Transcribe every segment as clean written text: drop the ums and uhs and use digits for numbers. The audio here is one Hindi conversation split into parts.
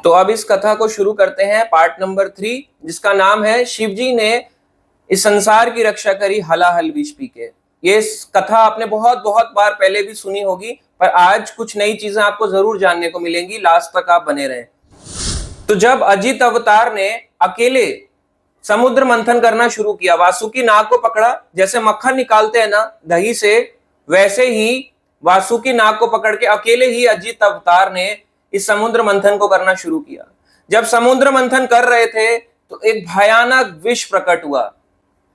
तो अब इस कथा को शुरू करते हैं, पार्ट नंबर 3, जिसका नाम है शिवजी ने इस संसार की रक्षा करी हलाहल विष पी के। ये कथा आपने बहुत बहुत बार पहले भी सुनी होगी, पर आज कुछ नई चीजें आपको जरूर जानने को मिलेंगी। लास्ट तक आप बने रहें। तो जब अजित अवतार ने अकेले समुद्र मंथन करना शुरू किया, वासुकी नाग को पकड़ा, जैसे मक्खन निकालते हैं ना दही से, वैसे ही वासुकी नाग को पकड़ के अकेले ही अजित अवतार ने इस समुद्र मंथन को करना शुरू किया। जब समुद्र मंथन कर रहे थे तो एक भयानक विष प्रकट हुआ।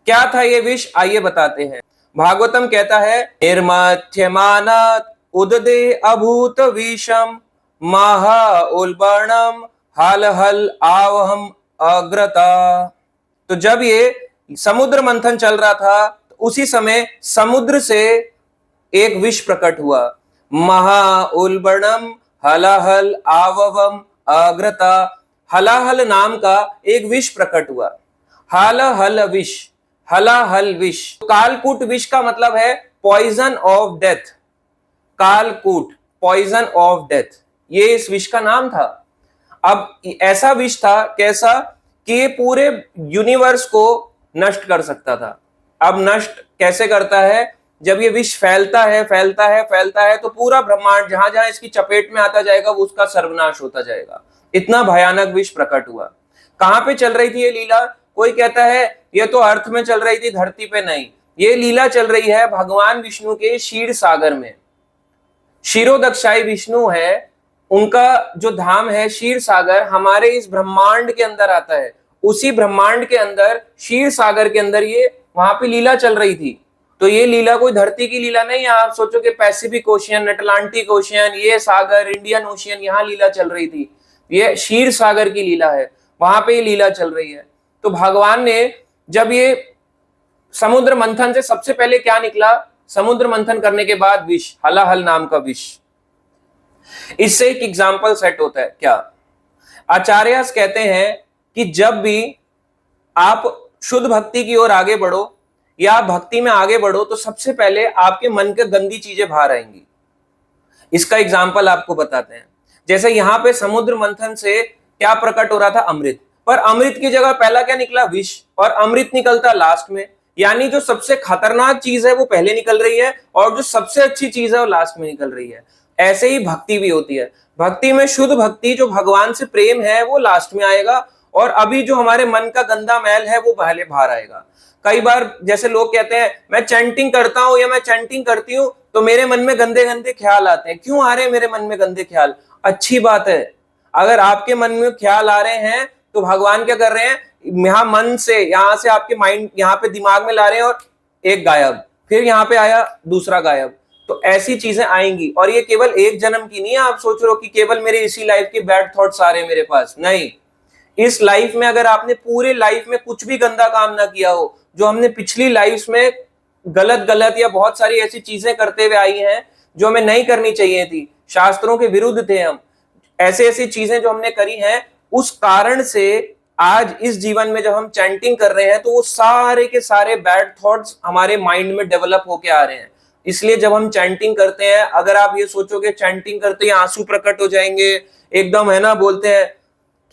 क्या था ये विष, आइए बताते हैं। भागवतम कहता है, निर्मथ्यमानात् उददे अभूत विषम महा उल्बणम हल हल आवहम अग्रता। तो जब ये समुद्र मंथन चल रहा था तो उसी समय समुद्र से एक विष प्रकट हुआ। महा उल्बणम हलाहल आववम अग्रता। हलाहल नाम का एक विष प्रकट हुआ। हलाहल विष, हलाहल विष। कालकूट विष का मतलब है पॉइजन ऑफ डेथ। कालकूट, पॉइजन ऑफ डेथ, ये इस विष का नाम था। अब ऐसा विष था कैसा कि ये पूरे यूनिवर्स को नष्ट कर सकता था। अब नष्ट कैसे करता है, जब ये विष फैलता है फैलता है फैलता है तो पूरा ब्रह्मांड जहां जहां इसकी चपेट में आता जाएगा वो उसका सर्वनाश होता जाएगा। इतना भयानक विष प्रकट हुआ। कहां पे चल रही थी ये लीला? कोई कहता है ये तो अर्थ में चल रही थी, धरती पे नहीं। ये लीला चल रही है भगवान विष्णु के क्षीर सागर में। क्षीरोदक्षाई विष्णु है, उनका जो धाम है क्षीर सागर, हमारे इस ब्रह्मांड के अंदर आता है। उसी ब्रह्मांड के अंदर क्षीर सागर के अंदर ये वहां पे लीला चल रही थी। तो ये लीला कोई धरती की लीला नहीं। आप सोचो कि पैसिफिक ओशियन, अटलांटिक ओशियन, ये सागर, इंडियन ओशियन, यहाँ लीला चल रही थी। ये क्षीर सागर की लीला है, वहां पे ये लीला चल रही है। तो भगवान ने जब ये समुद्र मंथन से सबसे पहले क्या निकला, समुद्र मंथन करने के बाद विष, हलाहल नाम का विष। इससे एक एग्जाम्पल सेट होता है। क्या आचार्यस कहते हैं कि जब भी आप शुद्ध भक्ति की ओर आगे बढ़ो या आप भक्ति में आगे बढ़ो तो सबसे पहले आपके मन के गंदी चीजें बाहर आएंगी। इसका एग्जाम्पल आपको बताते हैं। जैसे यहां पे समुद्र मंथन से क्या प्रकट हो रहा था? अमृत। पर अमृत की जगह पहला क्या निकला? विष। और अमृत निकलता लास्ट में, यानी जो सबसे खतरनाक चीज है वो पहले निकल रही है और जो सबसे अच्छी चीज है वो लास्ट में निकल रही है। ऐसे ही भक्ति भी होती है। भक्ति में शुद्ध भक्ति, जो भगवान से प्रेम है, वो लास्ट में आएगा और अभी जो हमारे मन का गंदा मैल है वो पहले बाहर आएगा। कई बार जैसे लोग कहते हैं मैं चैंटिंग करता हूं या मैं चैंटिंग करती हूं तो मेरे मन में गंदे गंदे ख्याल आते हैं। क्यों आ रहे हैं मेरे मन में गंदे ख्याल? अच्छी बात है। अगर आपके मन में ख्याल आ रहे हैं तो भगवान क्या कर रहे हैं, यहाँ मन से, यहाँ से आपके माइंड, यहाँ पे दिमाग में ला रहे हैं और एक गायब, फिर यहाँ पे आया दूसरा गायब। तो ऐसी चीजें आएंगी और ये केवल एक जन्म की नहीं है। आप सोच रहे हो कि केवल मेरे इसी लाइफ के बैड थॉट्स आ रहे हैं मेरे पास, नहीं। इस लाइफ में अगर आपने पूरे लाइफ में कुछ भी गंदा काम ना किया हो, जो हमने पिछली लाइफ में गलत गलत या बहुत सारी ऐसी चीजें करते हुए आई हैं जो हमें नहीं करनी चाहिए थी, शास्त्रों के विरुद्ध थे हम, ऐसी ऐसी चीजें जो हमने करी हैं, उस कारण से आज इस जीवन में जब हम चैंटिंग कर रहे हैं तो वो सारे के सारे बैड थॉट्स हमारे माइंड में डेवलप होके आ रहे हैं। इसलिए जब हम चैंटिंग करते हैं, अगर आप ये सोचोगे चैंटिंग करते ही आंसू प्रकट हो जाएंगे, एकदम, है ना, बोलते हैं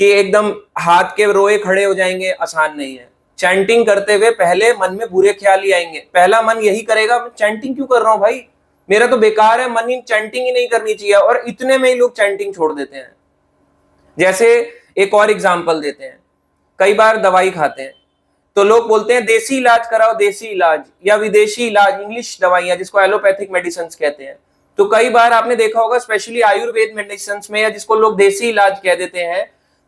कि एकदम हाथ के रोए खड़े हो जाएंगे, आसान नहीं है। चैंटिंग करते हुए पहले मन में बुरे ख्याल ही आएंगे। पहला मन यही करेगा, मैं चैंटिंग क्यों कर रहा हूं भाई, मेरा तो बेकार है, मन ही चैंटिंग ही नहीं करनी चाहिए। और इतने में ही लोग चैंटिंग छोड़ देते हैं। जैसे एक और एग्जांपल देते हैं, कई बार दवाई खाते हैं तो लोग बोलते हैं देसी इलाज कराओ, देसी इलाज या विदेशी इलाज, इंग्लिश दवाइयां जिसको एलोपैथिक मेडिसिन कहते हैं। तो कई बार आपने देखा होगा स्पेशली आयुर्वेद मेडिसिन में, या जिसको लोग देसी इलाज कह देते हैं,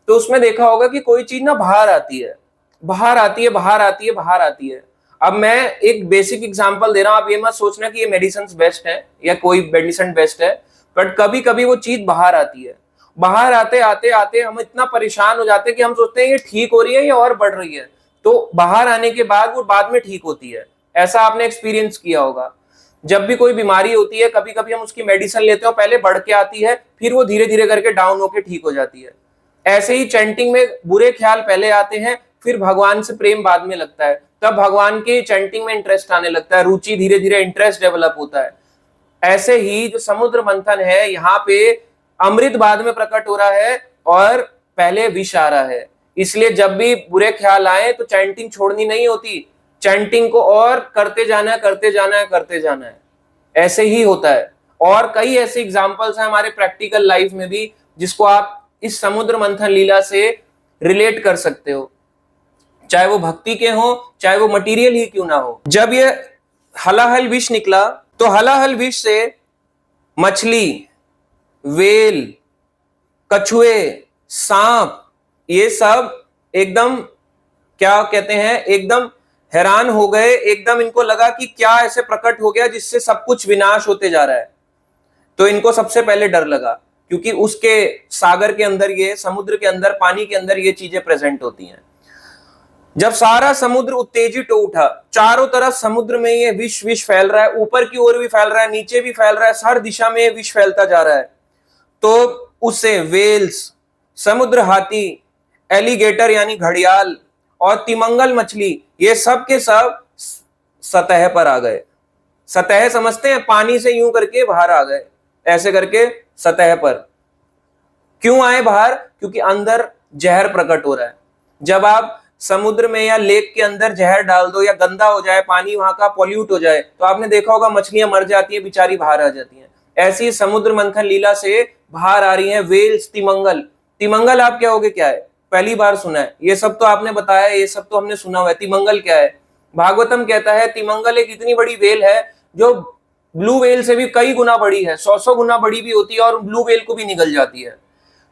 तो उसमें देखा होगा कि कोई चीज ना बाहर आती है, बाहर आती है, बाहर आती है, बाहर आती है। अब मैं एक बेसिक एग्जांपल दे रहा हूं, आप ये मत सोचना कि ये मेडिसिन बेस्ट है या कोई मेडिसिन बेस्ट है, बट कभी कभी वो चीज बाहर आती है। बाहर आते आते आते हम इतना परेशान हो जाते हैं कि हम सोचते हैं ये ठीक हो रही है या और बढ़ रही है। तो बाहर आने के बाद वो बाद में ठीक होती है। ऐसा आपने एक्सपीरियंस किया होगा। जब भी कोई बीमारी होती है, कभी कभी हम उसकी मेडिसिन लेते हो, पहले बढ़ के आती है, फिर वो धीरे धीरे करके डाउन होके ठीक हो जाती है। ऐसे ही चैंटिंग में बुरे ख्याल पहले आते हैं, फिर भगवान से प्रेम बाद में लगता है, तब भगवान के चैंटिंग में इंटरेस्ट आने लगता है, रुचि, धीरे धीरे इंटरेस्ट डेवलप होता है। ऐसे ही जो समुद्र मंथन है, यहाँ पे अमृत बाद में प्रकट हो रहा है और पहले विष आ रहा है। इसलिए जब भी बुरे ख्याल आए तो चैंटिंग छोड़नी नहीं होती, चैंटिंग को और करते जाना है, करते जाना है, करते जाना है। ऐसे ही होता है। और कई ऐसे एग्जाम्पल्स हैं हमारे प्रैक्टिकल लाइफ में भी जिसको आप इस समुद्र मंथन लीला से रिलेट कर सकते हो, चाहे वो भक्ति के हो, चाहे वो मटेरियल ही क्यों ना हो। जब ये हलाहल विष निकला तो हलाहल विष से मछली, वेल, कछुए, सांप, ये सब एकदम क्या कहते हैं, एकदम हैरान हो गए। एकदम इनको लगा कि क्या ऐसे प्रकट हो गया जिससे सब कुछ विनाश होते जा रहा है। तो इनको सबसे पहले डर लगा, क्योंकि उसके सागर के अंदर, ये समुद्र के अंदर, पानी के अंदर ये चीजें प्रेजेंट होती हैं। जब सारा समुद्र उत्तेजित हो उठा, चारों तरफ समुद्र में ये विष विष फैल रहा है, ऊपर की ओर भी फैल रहा है, नीचे भी फैल रहा है, हर दिशा में ये विष फैलता जा रहा है। तो उससे वेल्स, समुद्र हाथी, एलिगेटर यानी घड़ियाल और तिमंगल मछली, ये सब के सब सतह पर आ गए। सतह समझते हैं, पानी से यूं करके बाहर आ गए, ऐसे करके सतह पर। क्यों आए बाहर? क्योंकि अंदर जहर प्रकट हो रहा है। जब आप समुद्र में या लेक के अंदर जहर डाल दो या गंदा हो जाए पानी, वहां का पॉल्यूट हो जाए, तो आपने देखा होगा मछलियां मर जाती है, बेचारी बाहर आ जाती हैं। ऐसी समुद्र मंथन लीला से बाहर आ रही हैं वेल्स, तिमंगल। तिमंगल आप क्या होगे, क्या है? पहली बार सुना है। ये सब तो आपने बताया, ये सब तो हमने सुना हुआ है। तिमंगल क्या है? भागवतम कहता है तिमंगल एक इतनी बड़ी वेल है जो ब्लू वेल से भी कई गुना बड़ी है, 100 गुना बड़ी भी होती है और ब्लू वेल को भी निगल जाती है।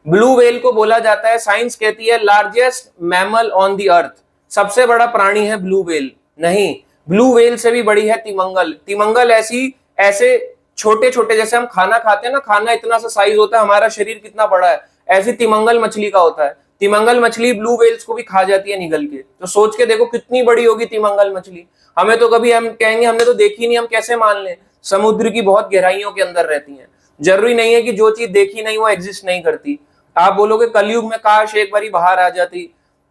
ब्लू वेल को बोला जाता है, साइंस कहती है, largest mammal on the earth. सबसे बड़ा प्राणी है ब्लू वेल। नहीं, ब्लू वेल से भी बड़ी है तिमंगल। तिमंगल ऐसे छोटे छोटे, जैसे हम खाना खाते हैं ना, खाना इतना सा साइज होता है, हमारा शरीर कितना बड़ा है, ऐसी तिमंगल मछली का होता है। तिमंगल मछली ब्लू वेल्स को भी खा जाती है निगल के। तो सोच के देखो कितनी बड़ी होगी तिमंगल मछली। हमें तो कभी, हम कहेंगे हमने तो देखी नहीं, हम कैसे मान लें? समुद्र की बहुत गहराइयों के अंदर रहती हैं। जरूरी नहीं है कि जो चीज देखी नहीं वो एग्जिस्ट नहीं करती। आप बोलोगे कलयुग में काश एक बारी बाहर आ जाती,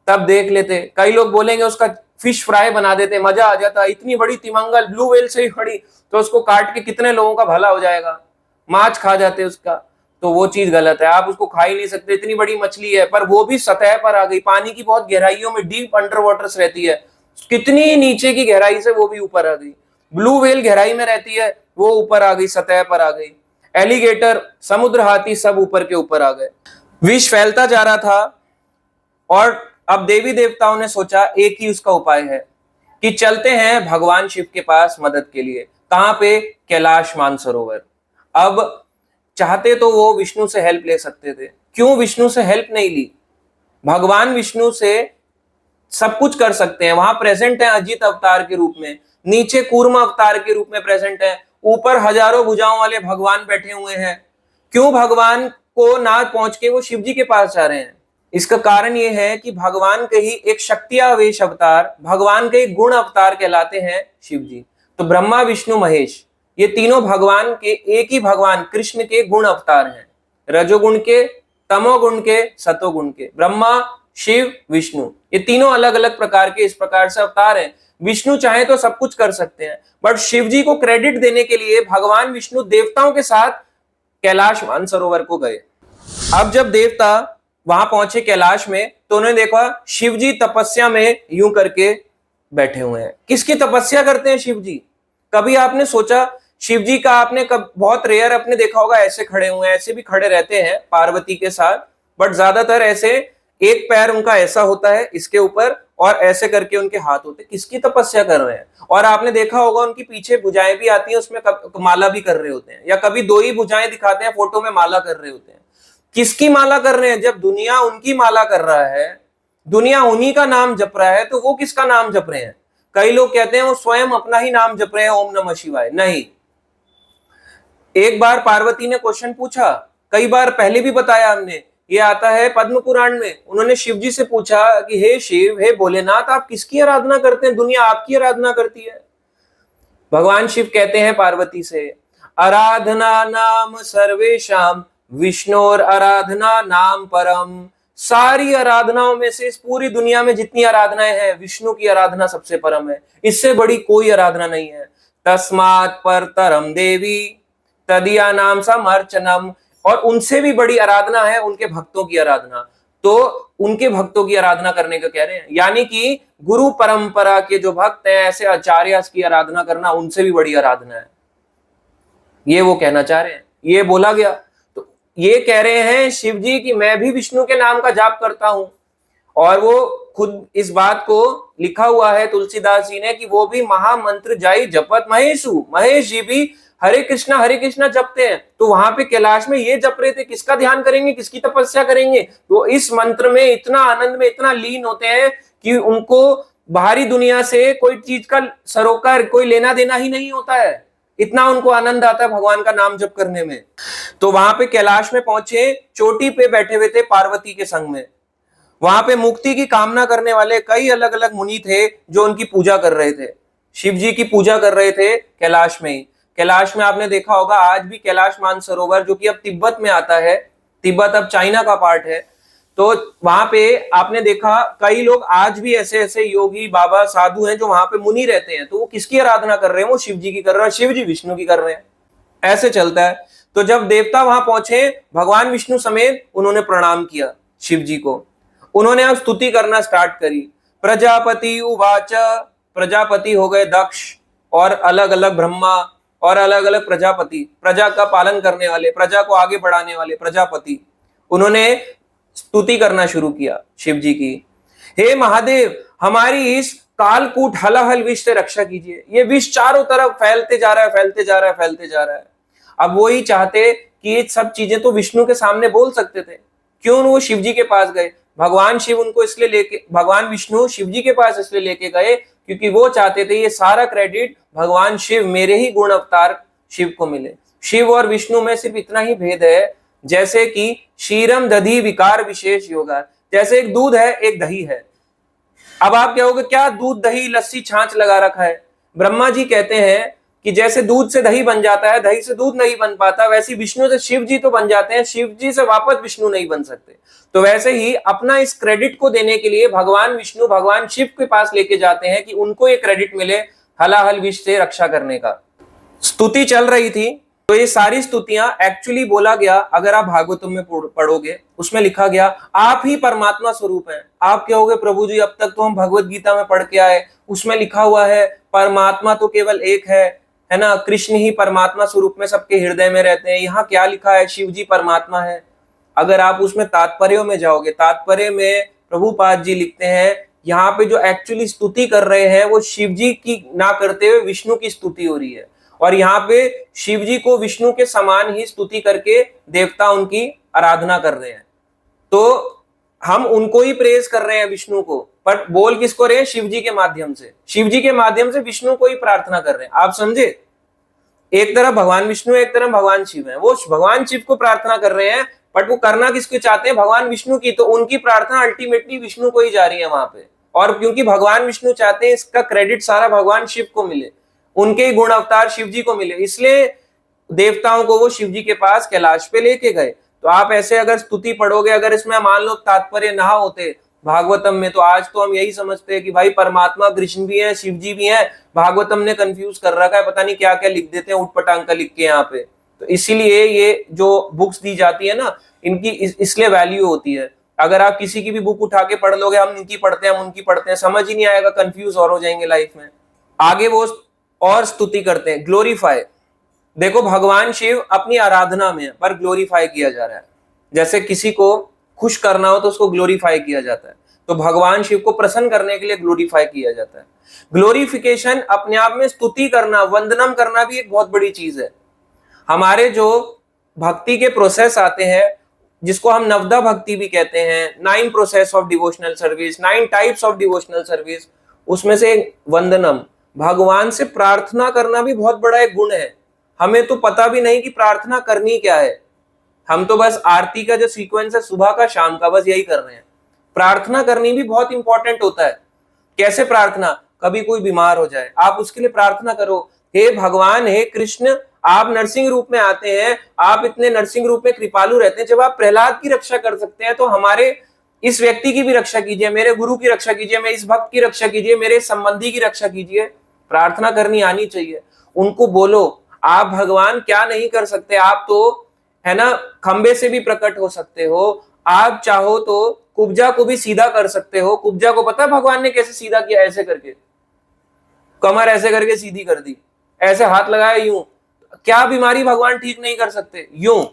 तब देख लेते। कई लोग बोलेंगे उसका फिश फ्राई बना देते, मजा आ जाता। इतनी बड़ी तिमंगल, ब्लू वेल से ही बड़ी, तो उसको काट के कितने लोगों का भला हो जाएगा, माछ खा जाते उसका। तो वो चीज गलत है, आप उसको खा ही नहीं सकते। इतनी बड़ी मछली है, पर वो भी सतह पर आ गई। पानी की बहुत गहराइयों में, डीप अंडर वाटर्स रहती है, कितनी नीचे की गहराई से वो भी ऊपर आ गई। ब्लू वेल गहराई में रहती है, वो ऊपर आ गई, सतह पर आ गई। एलिगेटर, समुद्र हाथी, सब ऊपर के ऊपर आ गए। विष फैलता जा रहा था और अब देवी देवताओं ने सोचा एक ही उसका उपाय है कि चलते हैं भगवान शिव के पास मदद के लिए। कहां पे? कैलाश मानसरोवर। अब चाहते तो वो विष्णु से हेल्प ले सकते थे, क्यों विष्णु से हेल्प नहीं ली? भगवान विष्णु से सब कुछ कर सकते हैं। वहां प्रेजेंट है अजित अवतार के रूप में, नीचे कूर्म अवतार के रूप में प्रेजेंट है, ऊपर हजारों भुजाओं वाले भगवान बैठे हुए हैं। क्यों भगवान को ना पहुंच के वो शिव जी के पास जा रहे हैं? इसका कारण ये है कि भगवान के ही एक शक्तियावेश अवतार, भगवान के गुण अवतार कहलाते हैं शिव जी। तो ब्रह्मा, विष्णु, महेश, ये तीनों भगवान के, एक ही भगवान कृष्ण के गुण अवतार हैं। रजोगुण के, तमोगुण के, सतोगुण के। ब्रह्मा, शिव, विष्णु, ये तीनों अलग अलग प्रकार के इस प्रकार से अवतार हैं। विष्णु चाहे तो सब कुछ कर सकते हैं, बट शिव जी को क्रेडिट देने के लिए भगवान विष्णु देवताओं के साथ कैलाश मानसरोवर को गए। अब जब देवता वहां पहुंचे कैलाश में, तो उन्होंने देखा शिव जी तपस्या में यूं करके बैठे हुए हैं। किसकी तपस्या करते हैं शिव जी? कभी आपने सोचा शिव जी का? आपने बहुत रेयर आपने देखा होगा ऐसे खड़े हुए हैं, ऐसे भी खड़े रहते हैं पार्वती के साथ, बट ज्यादातर ऐसे एक पैर उनका ऐसा होता है इसके ऊपर और ऐसे करके उनके हाथ होते हैं। किसकी तपस्या कर रहे हैं? और आपने देखा होगा उनकी पीछे भुजाएं भी आती हैं, उसमें माला भी कर रहे होते हैं, या कभी दो ही भुजाएं दिखाते हैं फोटो में, माला कर रहे होते हैं। किसकी माला कर रहे हैं? जब दुनिया उनकी माला कर रहा है, दुनिया उन्हीं का नाम जप रहा है, तो वो किसका नाम जप रहे हैं? कई लोग कहते हैं वो स्वयं अपना ही नाम जप रहे हैं, ओम नमः शिवाय। नहीं, एक बार पार्वती ने क्वेश्चन पूछा, कई बार पहले भी बताया हमने, ये आता है पद्म पुराण में। उन्होंने शिव जी से पूछा कि हे शिव, हे भोलेनाथ, आप किसकी आराधना करते हैं? दुनिया आपकी आराधना करती है। भगवान शिव कहते हैं पार्वती से, आराधना नाम सर्वेशाम विष्णोर आराधना नाम परम। सारी आराधनाओं में से, इस पूरी दुनिया में जितनी आराधनाएं हैं, विष्णु की आराधना सबसे परम है, इससे बड़ी कोई आराधना नहीं है। तस्मात् परतरम देवी तदिया नाम समर्चनम। और उनसे भी बड़ी आराधना है उनके भक्तों की आराधना। तो उनके भक्तों की आराधना करने का कह रहे हैं। यानी कि गुरु परंपरा के जो भक्त हैं, ऐसे आचार्य की आराधना करना उनसे भी बड़ी आराधना है, ये वो कहना चाह रहे हैं, ये बोला गया। तो ये कह रहे हैं शिव जी कि मैं भी विष्णु के नाम का जाप करता हूं, और वो खुद इस बात को लिखा हुआ है तुलसीदास जी ने कि वो भी महामंत्र जाई जपत महेशु, महेश जी भी हरे कृष्णा जपते हैं। तो वहां पे कैलाश में ये जप रहे थे, किसका ध्यान करेंगे, किसकी तपस्या करेंगे, तो इस मंत्र में इतना आनंद में इतना लीन होते हैं कि उनको बाहरी दुनिया से कोई चीज का सरोकार, कोई लेना देना ही नहीं होता है, इतना उनको आनंद आता है भगवान का नाम जप करने में। तो वहां पे कैलाश में पहुंचे, चोटी पे बैठे हुए थे पार्वती के संग में। वहां पे मुक्ति की कामना करने वाले कई अलग अलग मुनि थे जो उनकी पूजा कर रहे थे, शिव जी की पूजा कर रहे थे कैलाश में ही। कैलाश में आपने देखा होगा आज भी कैलाश मानसरोवर, जो कि अब तिब्बत में आता है, तिब्बत अब चाइना का पार्ट है, तो वहां पे आपने देखा कई लोग आज भी ऐसे ऐसे योगी बाबा साधु हैं जो वहां पे मुनि रहते हैं। तो वो किसकी आराधना कर रहे हैं, वो शिव जी की कर रहे हैं, शिव जी विष्णु की कर रहे हैं, ऐसे चलता है। तो जब देवता वहां पहुंचे, भगवान विष्णु समेत उन्होंने प्रणाम किया शिव जी को, उन्होंने अब स्तुति करना स्टार्ट करी। प्रजापति उवाच, प्रजापति हो गए दक्ष, और अलग अलग ब्रह्मा, और अलग अलग प्रजापति, प्रजा का पालन करने वाले, प्रजा को आगे बढ़ाने वाले प्रजापति, उन्होंने स्तुति करना शुरू किया शिव जी की। हे महादेव, हमारी इस कालकूट हलाहल विष से रक्षा कीजिए। ये विष चारों तरफ फैलते जा रहा है, फैलते जा रहा है, फैलते जा रहा है। अब वो ही चाहते कि ये सब चीजें तो विष्णु के सामने बोल सकते थे, क्यों वो शिव जी के पास गए? भगवान शिव उनको इसलिए लेके, भगवान विष्णु शिव जी के पास इसलिए लेके गए क्योंकि वो चाहते थे ये सारा क्रेडिट भगवान शिव, मेरे ही गुण अवतार शिव को मिले। शिव और विष्णु में सिर्फ इतना ही भेद है, जैसे कि क्षीरम दधी विकार विशेष योगा, जैसे एक दूध है एक दही है। अब आप कहोगे क्या दूध दही लस्सी छाछ लगा रखा है? ब्रह्मा जी कहते हैं कि जैसे दूध से दही बन जाता है, दही से दूध नहीं बन पाता, वैसे विष्णु से शिव जी तो बन जाते हैं, शिव जी से वापस विष्णु नहीं बन सकते। तो वैसे ही अपना इस क्रेडिट को देने के लिए भगवान विष्णु भगवान शिव के पास लेके जाते हैं कि उनको ये क्रेडिट मिले हलाहल विष से रक्षा करने का। स्तुति चल रही थी, तो ये सारी स्तुतियां एक्चुअली बोला गया, अगर आप भागवतम में पढ़ोगे उसमें लिखा गया आप ही परमात्मा स्वरूप हैं। आप कहोगे प्रभु जी अब तक तो हम भगवत गीता में पढ़ के आए, उसमें लिखा हुआ है परमात्मा तो केवल एक है ना, कृष्ण ही परमात्मा स्वरूप में सबके हृदय में रहते हैं। यहाँ क्या लिखा है? शिव जी परमात्मा है। अगर आप उसमें तात्पर्य में जाओगे, तात्पर्य में प्रभुपाद जी लिखते हैं यहाँ पे जो एक्चुअली स्तुति कर रहे हैं वो शिव जी की ना करते हुए विष्णु की स्तुति हो रही है, और यहाँ पे शिव जी को विष्णु के समान ही स्तुति करके देवता उनकी आराधना कर रहे हैं। तो हम उनको ही प्रेज कर रहे हैं विष्णु को, पर बोल किसको रहे हैं? शिव जी के माध्यम से, शिव जी के माध्यम से विष्णु को ही प्रार्थना कर रहे हैं। आप समझे? एक तरफ भगवान विष्णु, एक तरफ भगवान शिव है, वो भगवान शिव को प्रार्थना कर रहे हैं, बट वो करना किसको चाहते हैं? भगवान विष्णु की। तो उनकी प्रार्थना अल्टीमेटली विष्णु को ही जा रही है वहां पे, और क्योंकि भगवान विष्णु चाहते हैं इसका क्रेडिट सारा भगवान शिव को मिले, उनके ही गुण अवतार शिव जी को मिले, इसलिए देवताओं को वो शिव जी के पास कैलाश पे लेके गए। तो आप ऐसे अगर स्तुति पढ़ोगे, अगर इसमें मान लो तात्पर्य ना होते भागवतम में, तो आज तो हम यही समझते हैं कि भाई परमात्मा कृष्ण भी है, शिव जी भी है। भागवतम ने कंफ्यूज कर रखा है, पता नहीं क्या क्या लिख देते हैं उठपटांग का लिख के यहाँ पे। तो इसीलिए ये जो बुक्स दी जाती है ना, इनकी इसलिए वैल्यू होती है। अगर आप किसी की भी बुक उठा के पढ़ लोगे, हम इनकी पढ़ते हैं, हम उनकी पढ़ते हैं, समझ ही नहीं आएगा, कंफ्यूज और हो जाएंगे लाइफ में। आगे वो और स्तुति करते हैं, ग्लोरीफाई। देखो भगवान शिव अपनी आराधना में पर ग्लोरीफाई किया जा रहा है। जैसे किसी को खुश करना हो तो उसको ग्लोरीफाई किया जाता है, तो भगवान शिव को प्रसन्न करने के लिए ग्लोरीफाई किया जाता है। ग्लोरिफिकेशन अपने आप में स्तुति करना, वंदनम करना भी एक बहुत बड़ी चीज है। हमारे जो भक्ति के प्रोसेस आते हैं, जिसको हम नवदा भक्ति भी कहते हैं, 9 process of devotional service, 9 types of devotional service, उसमें से वंदनम, भगवान से प्रार्थना करना भी बहुत बड़ा एक गुण है। हमें तो पता भी नहीं कि प्रार्थना करनी क्या है, हम तो बस आरती का जो सीक्वेंस है सुबह का शाम का, बस यही कर रहे हैं। प्रार्थना करनी भी बहुत इंपॉर्टेंट होता है। कैसे प्रार्थना? कभी कोई बीमार हो जाए, आप उसके लिए प्रार्थना करो, हे भगवान, हे कृष्ण, आप नरसिंह रूप में आते हैं, आप इतने नरसिंह रूप में कृपालु रहते हैं, जब आप प्रहलाद की रक्षा कर सकते हैं तो हमारे इस व्यक्ति की भी रक्षा कीजिए, मेरे गुरु की रक्षा कीजिए, मेरे इस भक्त की रक्षा कीजिए, मेरे संबंधी की रक्षा कीजिए। प्रार्थना करनी आनी चाहिए। उनको बोलो आप भगवान क्या नहीं कर सकते, आप तो है ना खंबे से भी प्रकट हो सकते हो, आप चाहो तो कुब्जा को भी सीधा कर सकते हो। कुब्जा को पता है भगवान ने कैसे सीधा किया? ऐसे करके, कमर ऐसे करके सीधी कर दी, ऐसे हाथ लगाया यूं। क्या बीमारी भगवान ठीक नहीं कर सकते? यूं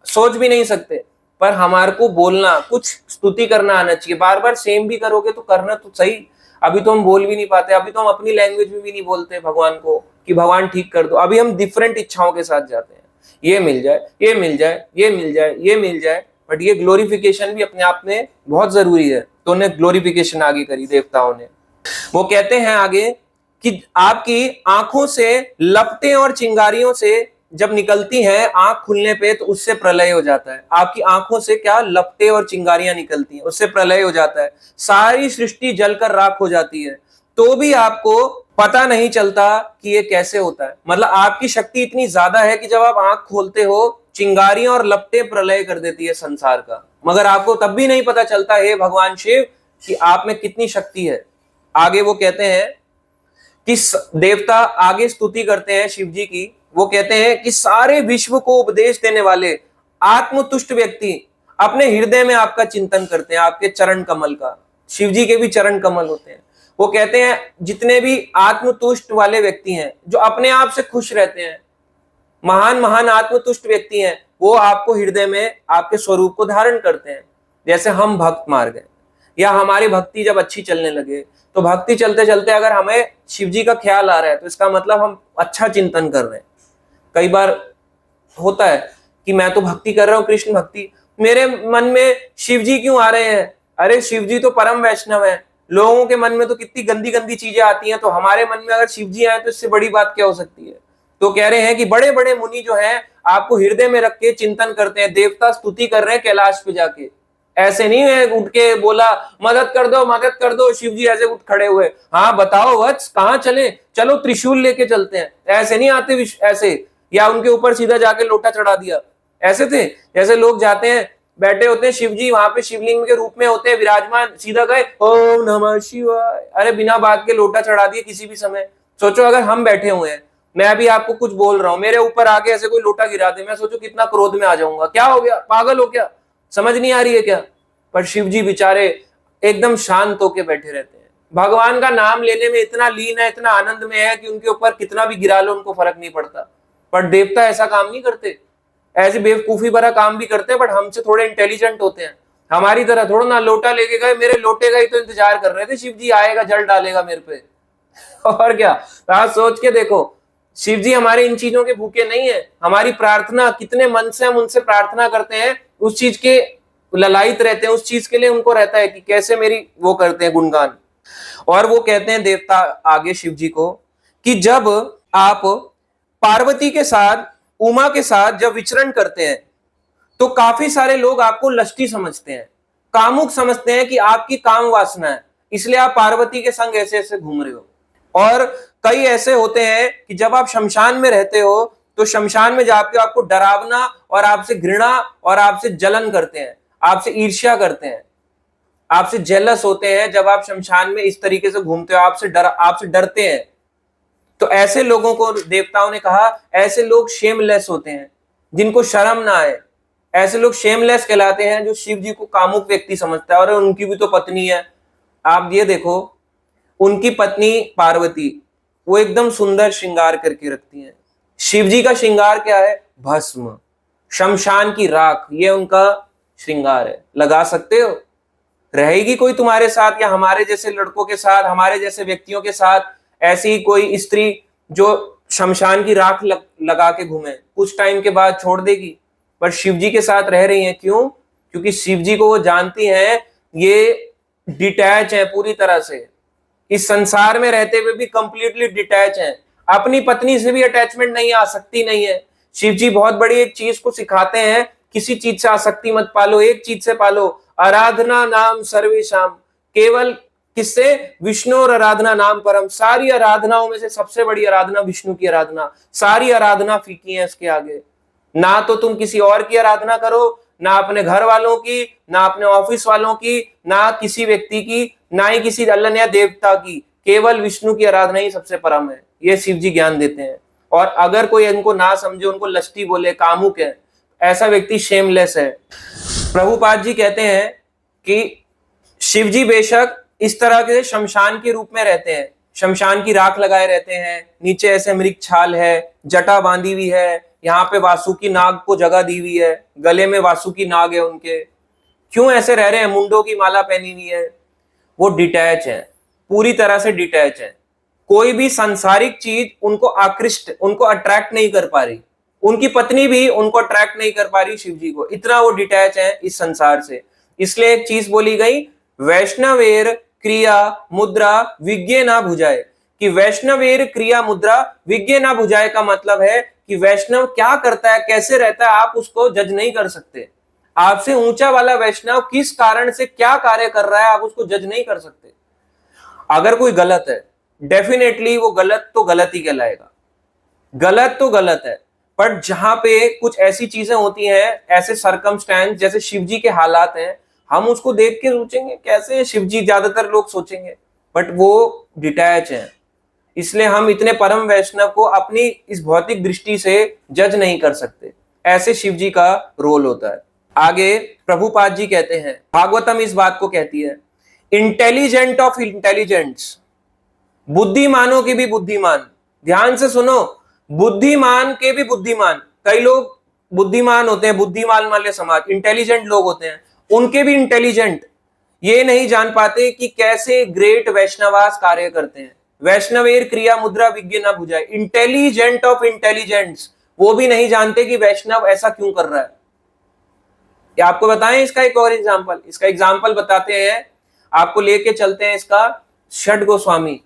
सोच भी नहीं सकते। पर हमारे को बोलना, कुछ स्तुति करना आना चाहिए। बार बार सेम भी करोगे तो करना तो सही। अभी तो हम बोल भी नहीं पाते, अभी तो हम अपनी लैंग्वेज में भी नहीं बोलते भगवान को कि भगवान ठीक कर दो। अभी हम डिफरेंट इच्छाओं के साथ जाते हैं, ये मिल जाए, ये मिल जाए, ये मिल जाए, ये मिल जाए। बट ये ग्लोरिफिकेशन भी अपने आप में बहुत जरूरी है। तो उन्हें ग्लोरिफिकेशन आगे करी देवताओं ने। वो कहते हैं आगे कि आपकी आंखों से लपटें और चिंगारियों से जब निकलती हैं आंख खुलने पे, तो उससे प्रलय हो जाता है। आपकी आंखों से क्या लपटें और चिंगारियां निकलती हैं, उससे प्रलय हो जाता है। सारी सृष्टि जलकर राख हो जाती है, तो भी आपको पता नहीं चलता कि ये कैसे होता है। मतलब आपकी शक्ति इतनी ज्यादा है कि जब आप आंख खोलते हो, चिंगारियां और लपटें प्रलय कर देती है संसार का, मगर आपको तब भी नहीं पता चलता है भगवान शिव कि आप में कितनी शक्ति है। आगे वो कहते हैं कि देवता आगे स्तुति करते हैं शिव जी की। वो कहते हैं कि सारे विश्व को उपदेश देने वाले आत्मतुष्ट व्यक्ति अपने हृदय में आपका चिंतन करते हैं, आपके चरण कमल का। शिव जी के भी चरण कमल होते हैं। वो कहते हैं जितने भी आत्मतुष्ट वाले व्यक्ति हैं, जो अपने आप से खुश रहते हैं, महान महान आत्मतुष्ट व्यक्ति हैं, वो आपको हृदय में आपके स्वरूप को धारण करते हैं। जैसे हम भक्त मार गए, या हमारी भक्ति जब अच्छी चलने लगे, तो भक्ति चलते चलते अगर हमें शिव जी का ख्याल आ रहा है, तो इसका मतलब हम अच्छा चिंतन कर रहे हैं। कई बार होता है कि मैं तो भक्ति कर रहा हूँ, कृष्ण भक्ति, मेरे मन में शिव जी क्यों आ रहे हैं? अरे शिव जी तो परम वैष्णव है। लोगों के मन में तो कितनी गंदी गंदी चीजें आती हैं, तो हमारे मन में अगर शिव जी आए तो इससे बड़ी बात क्या हो सकती है? तो कह रहे हैं कि बड़े बड़े मुनि जो हैं आपको हृदय में रख के चिंतन करते हैं, देवता स्तुति कर रहे हैं कैलाश पे जाके। ऐसे नहीं है उठ के बोला मदद कर दो, मदद कर दो, शिव जी ऐसे उठ खड़े हुए, हाँ बताओ वत्स कहाँ चले, चलो त्रिशूल लेके चलते हैं। ऐसे नहीं आते ऐसे, या उनके ऊपर सीधा जाके लोटा चढ़ा दिया, ऐसे थे। जैसे लोग जाते हैं, बैठे होते हैं शिव जी वहां पे शिवलिंग के रूप में होते हैं विराजमान, सीधा गए ओम नमः शिवाय, अरे बिना बात के लोटा चढ़ा दिए किसी भी समय। सोचो अगर हम बैठे हुए हैं, मैं अभी आपको कुछ बोल रहा हूं, मेरे ऊपर आके ऐसे कोई लोटा गिरा दे, मैं सोचो कितना क्रोध में आ जाऊंगा। क्या हो गया, पागल हो क्या, समझ नहीं आ रही है क्या? पर शिव जी बेचारे एकदम शांत होके बैठे रहते हैं, भगवान का नाम लेने में इतना लीन है, इतना आनंद में है कि उनके ऊपर कितना भी गिरा लो उनको फर्क नहीं पड़ता। पर देवता ऐसा काम नहीं करते, ऐसी बेवकूफी भरा काम भी करते हैं, बट हमसे थोड़े इंटेलिजेंट होते हैं। हमारी तरह थोड़ा ना लोटा लेके गए, मेरे लोटे का ही तो इंतजार कर रहे थे, शिव जी आएगा जल डालेगा मेरे पे। और क्या, आज सोच के देखो, शिव जी हमारे इन चीजों के भूखे नहीं है। हमारी प्रार्थना कितने मन से हम उनसे प्रार्थना करते हैं, उस चीज के ललायित रहते हैं, उस चीज के लिए उनको रहता है कि कैसे मेरी वो करते हैं गुणगान। और वो कहते हैं देवता आगे शिव जी को कि जब आप पार्वती के साथ, उमा के साथ जब विचरण करते हैं, तो काफी सारे लोग आपको लष्टी समझते हैं, कामुक समझते हैं कि आपकी काम वासना है, इसलिए आप पार्वती के संग ऐसे ऐसे घूम रहे हो। और कई ऐसे होते हैं कि जब आप शमशान में रहते हो, तो शमशान में जाके आपको डरावना और आपसे घृणा और आपसे जलन करते हैं, आपसे ईर्ष्या करते हैं, आपसे जेलस होते हैं। जब आप शमशान में इस तरीके से घूमते हो, आपसे डरते हैं। तो ऐसे लोगों को देवताओं ने कहा, ऐसे लोग शेमलेस होते हैं, जिनको शर्म ना आए। ऐसे लोग शेमलेस कहलाते हैं, जो शिव जी को कामुक व्यक्ति समझता है। और उनकी भी तो पत्नी है, आप ये देखो, उनकी पत्नी पार्वती, वो एकदम सुंदर श्रृंगार करके रखती हैं। शिव जी का श्रृंगार क्या है? भस्म, शमशान की राख, ये उनका श्रृंगार है। लगा सकते हो? रहेगी कोई तुम्हारे साथ, या हमारे जैसे लड़कों के साथ, हमारे जैसे व्यक्तियों के साथ ऐसी कोई स्त्री जो शमशान की राख लगा के घूमे, कुछ टाइम के बाद छोड़ देगी। पर शिव जी के साथ रह रही हैं, क्यों? क्योंकि शिव जी को वो जानती हैं, ये डिटैच है पूरी तरह से, इस संसार में रहते हुए भी कंप्लीटली डिटैच है। अपनी पत्नी से भी अटैचमेंट नहीं, आ सकती नहीं है। शिव जी बहुत बड़ी एक चीज को सिखाते हैं, किसी चीज से आसक्ति मत पालो, एक चीज से पालो, आराधना नाम सर्वेशाम। केवल किससे? विष्णु और आराधना नाम परम। सारी आराधनाओं में से सबसे बड़ी आराधना विष्णु की आराधना। सारी आराधना फीकी है इसके आगे। ना तो तुम किसी और की आराधना करो, ना अपने घर वालों की, ना अपने ऑफिस वालों की, ना किसी व्यक्ति की, ना ही किसी अन्य देवता की। केवल विष्णु की आराधना ही सबसे परम है, ये शिव जी ज्ञान देते हैं। और अगर कोई इनको ना समझे, उनको लष्टी बोले, कामुक है, ऐसा व्यक्ति शेमलेस है। प्रभुपाद जी कहते हैं कि शिव जी बेशक इस तरह के शमशान के रूप में रहते हैं, शमशान की राख लगाए रहते हैं, नीचे ऐसे मृग छाल है, जटा बांधी हुई है, यहाँ पे वासुकी नाग को जगह दी हुई है, गले में वासुकी नाग है उनके। क्यों ऐसे रह रहे हैं? मुंडों की माला पहनी हुई है। वो डिटैच है, पूरी तरह से डिटैच है। कोई भी सांसारिक चीज उनको उनको अट्रैक्ट नहीं कर पा रही। उनकी पत्नी भी उनको अट्रैक्ट नहीं कर पा रही शिव जी को, इतना वो डिटैच है इस संसार से। इसलिए एक चीज बोली गई, वैष्णवेर क्रिया मुद्रा विज्ञे ना भुजाए, कि वैष्णवेर क्रिया मुद्रा विज्ञे ना भुजाए का मतलब है कि वैष्णव क्या करता है, कैसे रहता है, आप उसको जज नहीं कर सकते। आपसे ऊंचा वाला वैष्णव किस कारण से क्या कार्य कर रहा है, आप उसको जज नहीं कर सकते। अगर कोई गलत है, डेफिनेटली वो गलत तो गलत ही कहलाएगा, गलत तो गलत है। पर जहां पे कुछ ऐसी चीजें होती हैं, ऐसे सरकमस्टेंस जैसे शिव जी के हालात हैं, हम उसको देख के सोचेंगे कैसे शिव जी, ज्यादातर लोग सोचेंगे, बट वो डिटैच है। इसलिए हम इतने परम वैष्णव को अपनी इस भौतिक दृष्टि से जज नहीं कर सकते। ऐसे शिव जी का रोल होता है। आगे प्रभुपाद जी कहते हैं, भागवतम इस बात को कहती है, इंटेलिजेंट ऑफ इंटेलिजेंट्स, बुद्धिमानों के भी बुद्धिमान। ध्यान से सुनो, बुद्धिमान के भी बुद्धिमान। कई लोग बुद्धिमान होते हैं, बुद्धिमान वाले समाज, इंटेलिजेंट लोग होते हैं, उनके भी इंटेलिजेंट ये नहीं जान पाते कि कैसे ग्रेट वैष्णवास कार्य करते हैं। वैष्णवेर क्रिया मुद्रा विज्ञ ना भुजाए, इंटेलिजेंट ऑफ इंटेलिजेंट्स, वो भी नहीं जानते कि वैष्णव ऐसा क्यों कर रहा है। क्या आपको बताएं इसका एक और एग्जाम्पल? इसका एग्जाम्पल बताते हैं, आपको लेके चलते हैं इसका। षड गोस्वामी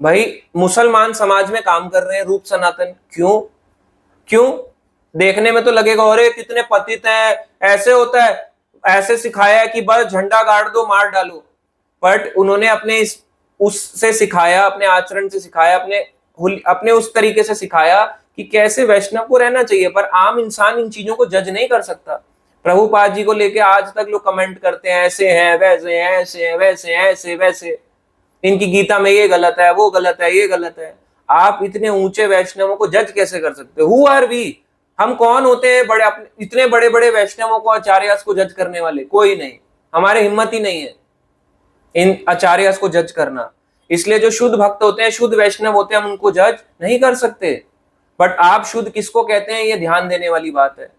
भाई मुसलमान समाज में काम कर रहे हैं, रूप सनातन। क्यों क्यों? देखने में तो लगेगा अरे कितने पतित हैं, ऐसे होता है, ऐसे सिखाया है कि बस झंडा गाड़ दो, मार डालो। बट उन्होंने अपने उससे सिखाया, अपने आचरण से सिखाया, अपने उस तरीके से सिखाया कि कैसे वैष्णव को रहना चाहिए। पर आम इंसान इन चीजों को जज नहीं कर सकता। प्रभुपाद जी को लेके आज तक लोग कमेंट करते हैं, ऐसे हैं, वैसे हैं, ऐसे हैं, वैसे हैं, ऐसे वैसे, इनकी गीता में ये गलत है, वो गलत है, ये गलत है। आप इतने ऊंचे वैष्णवों को जज कैसे कर सकते हो? Who are we? हम कौन होते हैं बड़े, अपने इतने बड़े बड़े वैष्णवों को, आचार्यस को जज करने वाले? कोई नहीं, हमारे हिम्मत ही नहीं है इन आचार्यस को जज करना। इसलिए जो शुद्ध भक्त होते हैं, शुद्ध वैष्णव होते हैं, हम उनको जज नहीं कर सकते। बट आप शुद्ध किसको कहते हैं, ये ध्यान देने वाली बात है।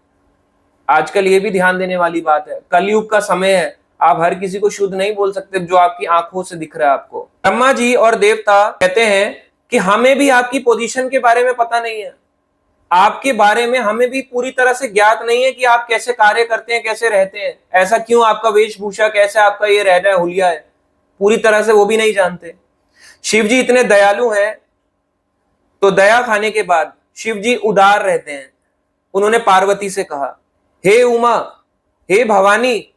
आजकल ये भी ध्यान देने वाली बात है, कलयुग का समय है, आप हर किसी को शुद्ध नहीं बोल सकते जो आपकी आंखों से दिख रहा है आपको। ब्रह्मा जी और देवता कहते हैं कि हमें भी आपकी पोजीशन के बारे में पता नहीं है, आपके बारे में हमें भी पूरी तरह से ज्ञात नहीं है कि आप कैसे कार्य करते हैं, कैसे रहते हैं, ऐसा क्यों आपका वेशभूषा, कैसे आपका ये रहना है, हुलिया है, पूरी तरह से वो भी नहीं जानते। शिव जी इतने दयालु हैं, तो दया खाने के बाद शिव जी उदार रहते हैं। उन्होंने पार्वती से कहा, हे उमा, हे भवानी,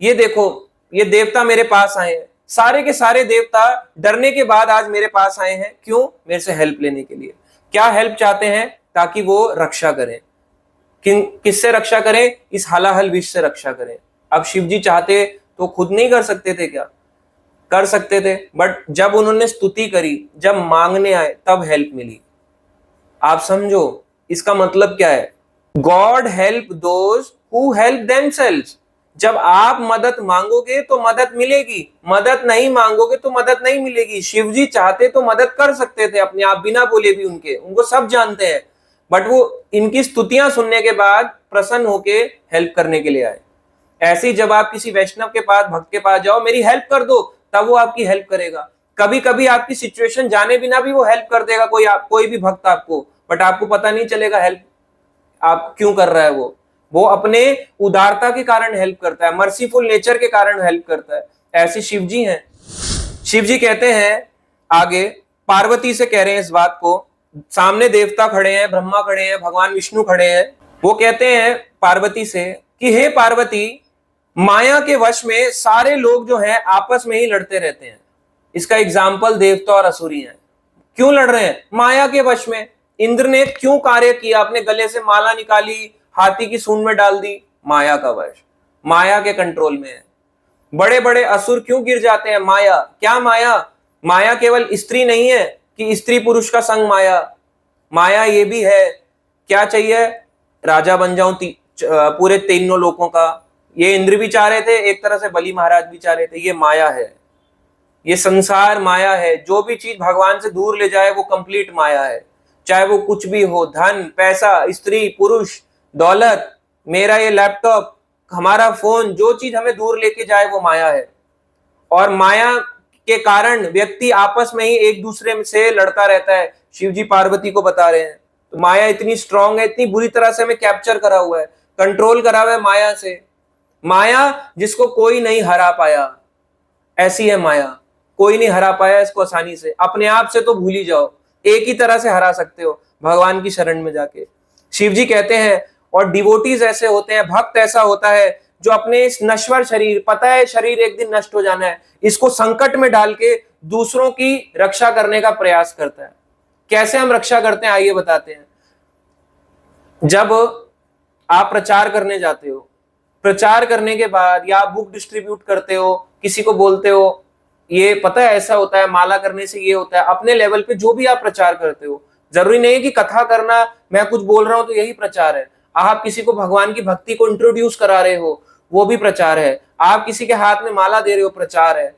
ये देखो ये देवता मेरे पास आए हैं। सारे के सारे देवता डरने के बाद आज मेरे पास आए हैं। क्यों? मेरे से हेल्प लेने के लिए। क्या हेल्प चाहते हैं? ताकि वो रक्षा करें। किससे रक्षा करें? इस हलाहल विष से रक्षा करें। अब शिव जी चाहते तो खुद नहीं कर सकते थे क्या? कर सकते थे, बट जब उन्होंने स्तुति करी, जब मांगने आए, तब हेल्प मिली। आप समझो इसका मतलब क्या है? God help those who help themselves. जब आप मदद मांगोगे तो मदद मिलेगी, मदद नहीं मांगोगे तो मदद नहीं मिलेगी। शिव जी चाहते तो मदद कर सकते थे अपने आप, बिना बोले भी, उनको सब जानते हैं, बट वो इनकी स्तुतियां सुनने के बाद प्रसन्न होके हेल्प करने के लिए आए। ऐसे ही जब आप किसी वैष्णव के पास, भक्त के पास जाओ, मेरी हेल्प कर दो, तब वो आपकी हेल्प करेगा। कभी कभी आपकी सिचुएशन जाने बिना भी वो हेल्प कर देगा, कोई भी भक्त आपको, बट आपको पता नहीं चलेगा हेल्प आप क्यों कर रहा है। वो अपने उदारता के कारण हेल्प करता है, मर्सीफुल नेचर के कारण हेल्प करता है। ऐसे शिव जी हैं। शिव जी कहते हैं आगे, पार्वती से कह रहे हैं इस बात को, सामने देवता खड़े हैं, ब्रह्मा खड़े हैं, भगवान विष्णु खड़े हैं। वो कहते हैं पार्वती से कि हे पार्वती, माया के वश में सारे लोग जो हैं आपस में ही लड़ते रहते हैं। इसका एग्जाम्पल देवता और असुरी हैं। क्यों लड़ रहे हैं? माया के वश में। इंद्र ने क्यों कार्य किया? अपने गले से माला निकाली, हाथी की सूंड में डाल दी, माया का वश, माया के कंट्रोल में है। बड़े बड़े असुर क्यों गिर जाते हैं? माया। क्या माया? माया केवल स्त्री नहीं है कि स्त्री पुरुष का संग माया, माया ये भी है क्या चाहिए? राजा बन जाऊं पूरे तीनों लोकों का, ये इंद्र भी चाह रहे थे, एक तरह से बलि महाराज भी चाह रहे थे। ये माया है, ये संसार माया है। जो भी चीज भगवान से दूर ले जाए वो कंप्लीट माया है, चाहे वो कुछ भी हो, धन, पैसा, स्त्री, पुरुष, दौलत, मेरा ये लैपटॉप, हमारा फोन, जो चीज हमें दूर लेके जाए वो माया है। और माया के कारण व्यक्ति आपस में ही एक दूसरे से लड़ता रहता है। शिव जी पार्वती को बता रहे हैं, तो माया इतनी स्ट्रांग है, इतनी बुरी तरह से हमें कैप्चर करा हुआ है, कंट्रोल करा हुआ है माया से। माया जिसको कोई नहीं हरा पाया, ऐसी है माया। कोई नहीं हरा पाया इसको आसानी से। अपने आप से तो भूल ही जाओ, एक ही तरह से हरा सकते हो, भगवान की शरण में जाके। शिव जी कहते हैं, और डिवोटीज ऐसे होते हैं, भक्त ऐसा होता है जो अपने इस नश्वर शरीर, पता है शरीर एक दिन नष्ट हो जाना है, इसको संकट में डाल के दूसरों की रक्षा करने का प्रयास करता है। कैसे हम रक्षा करते हैं आइए बताते हैं। जब आप प्रचार करने जाते हो, प्रचार करने के बाद या आप बुक डिस्ट्रीब्यूट करते हो, किसी को बोलते हो ये पता है ऐसा होता है, माला करने से ये होता है, अपने लेवल पे जो भी आप प्रचार करते हो, जरूरी नहीं है कि कथा करना, मैं कुछ बोल रहा हूं तो यही प्रचार है। आप किसी को भगवान की भक्ति को इंट्रोड्यूस करा रहे हो, वो भी प्रचार है। आप किसी के हाथ में माला दे रहे हो, प्रचार है।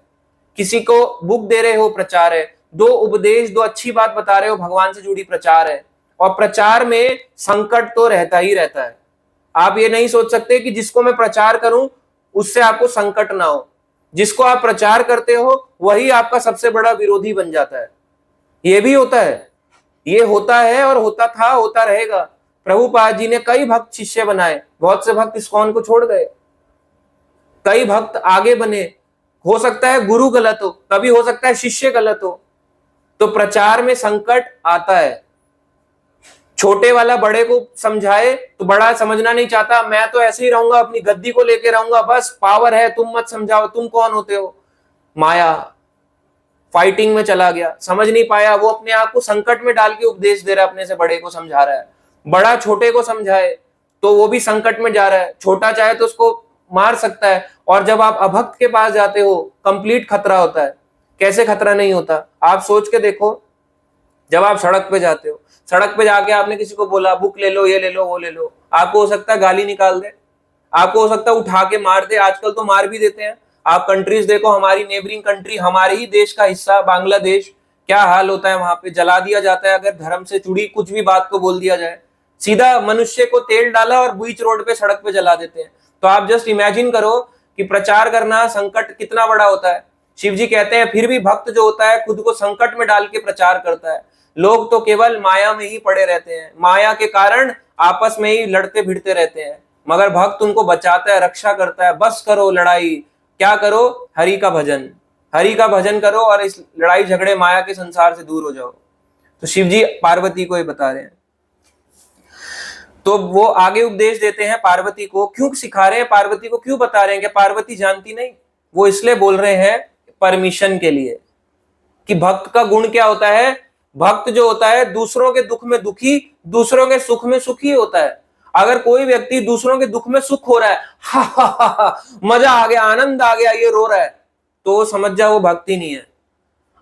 किसी को बुक दे रहे हो, प्रचार है। दो उपदेश, दो अच्छी बात बता रहे हो भगवान से जुड़ी, प्रचार है। और प्रचार में संकट तो रहता ही रहता है। आप ये नहीं सोच सकते कि जिसको मैं प्रचार करूं उससे आपको संकट ना हो। जिसको आप प्रचार करते हो वही आपका सबसे बड़ा विरोधी बन जाता है। ये भी होता है, ये होता है और होता था, होता रहेगा। प्रभुपाद जी ने कई भक्त शिष्य बनाए, बहुत से भक्त इस्कॉन को छोड़ गए, कई भक्त आगे बने। हो सकता है गुरु गलत हो, कभी हो सकता है शिष्य गलत हो, तो प्रचार में संकट आता है। छोटे वाला बड़े को समझाए तो बड़ा समझना नहीं चाहता, मैं तो ऐसे ही रहूंगा, अपनी गद्दी को लेके रहूंगा, बस पावर है, तुम मत समझाओ, तुम कौन होते हो। माया फाइटिंग में चला गया, समझ नहीं पाया, वो अपने आप को संकट में डाल के उपदेश दे रहा है, अपने से बड़े को समझा रहा है। बड़ा छोटे को समझाए तो वो भी संकट में जा रहा है, छोटा चाहे तो उसको मार सकता है। और जब आप अभक्त के पास जाते हो, कंप्लीट खतरा होता है। कैसे खतरा नहीं होता, आप सोच के देखो। जब आप सड़क पे जाते हो, सड़क पे जाके आपने किसी को बोला बुक ले लो, ये ले लो, वो ले लो, आपको हो सकता है गाली निकाल दे, आपको हो सकता है उठा के मार दे। आजकल तो मार भी देते हैं। आप कंट्रीज देखो, हमारी नेबरिंग कंट्री, हमारे ही देश का हिस्सा बांग्लादेश, क्या हाल होता है वहां पे, जला दिया जाता है अगर धर्म से जुड़ी कुछ भी बात को बोल दिया जाए। सीधा मनुष्य को तेल डाला और बीच रोड पे, सड़क पे जला देते हैं। तो आप जस्ट इमेजिन करो कि प्रचार करना संकट कितना बड़ा होता है। शिव जी कहते हैं फिर भी भक्त जो होता है खुद को संकट में डाल के प्रचार करता है। लोग तो केवल माया में ही पड़े रहते हैं, माया के कारण आपस में ही लड़ते भिड़ते रहते हैं, मगर भक्त उनको बचाता है, रक्षा करता है। बस करो लड़ाई, क्या करो, हरि का भजन, हरि का भजन करो और इस लड़ाई झगड़े माया के संसार से दूर हो जाओ। तो शिव जी पार्वती को ये बता रहे हैं। तो वो आगे उपदेश देते हैं पार्वती को। क्यों सिखा रहे हैं पार्वती को, क्यों बता रहे हैं कि पार्वती जानती नहीं? वो इसलिए बोल रहे हैं परमिशन के लिए, कि भक्त का गुण क्या होता है। भक्त जो होता है दूसरों के दुख में दुखी, दूसरों के सुख में सुखी होता है। अगर कोई व्यक्ति दूसरों के दुख में सुख हो रहा है, हा हा हा हा, मजा आ गया, आनंद आ गया, ये रो रहा है, तो समझ जा वो भक्ति नहीं है।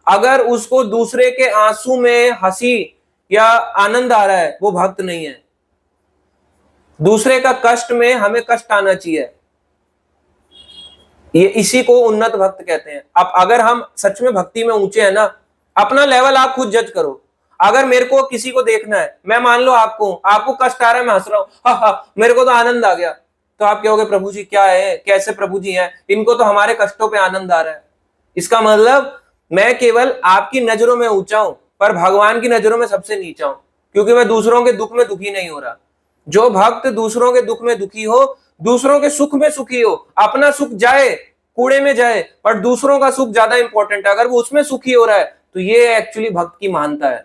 अगर उसको दूसरे के आंसू में हंसी या आनंद आ रहा है, वो भक्त नहीं है। दूसरे का कष्ट में हमें कष्ट आना चाहिए, ये इसी को उन्नत भक्त कहते हैं। अब अगर हम सच में भक्ति में ऊंचे हैं ना, अपना लेवल आप खुद जज करो। अगर मेरे को किसी को देखना है, मैं मान लो आपको कष्ट आ रहा है, मैं हंस रहा हूं, हा हा, मेरे को तो आनंद आ गया, तो आप कहोगे प्रभु जी क्या है, कैसे प्रभु जी हैं, इनको तो हमारे कष्टों पे आनंद आ रहा है। इसका मतलब मैं केवल आपकी नजरों में ऊंचा हूं, पर भगवान की नजरों में सबसे नीचा हूं, क्योंकि मैं दूसरों के दुख में दुखी नहीं हो रहा। जो भक्त दूसरों के दुख में दुखी हो, दूसरों के सुख में सुखी हो, अपना सुख जाए कूड़े में जाए, पर दूसरों का सुख ज्यादा इंपॉर्टेंट है, अगर वो उसमें सुखी हो रहा है तो ये एक्चुअली भक्त की महानता है।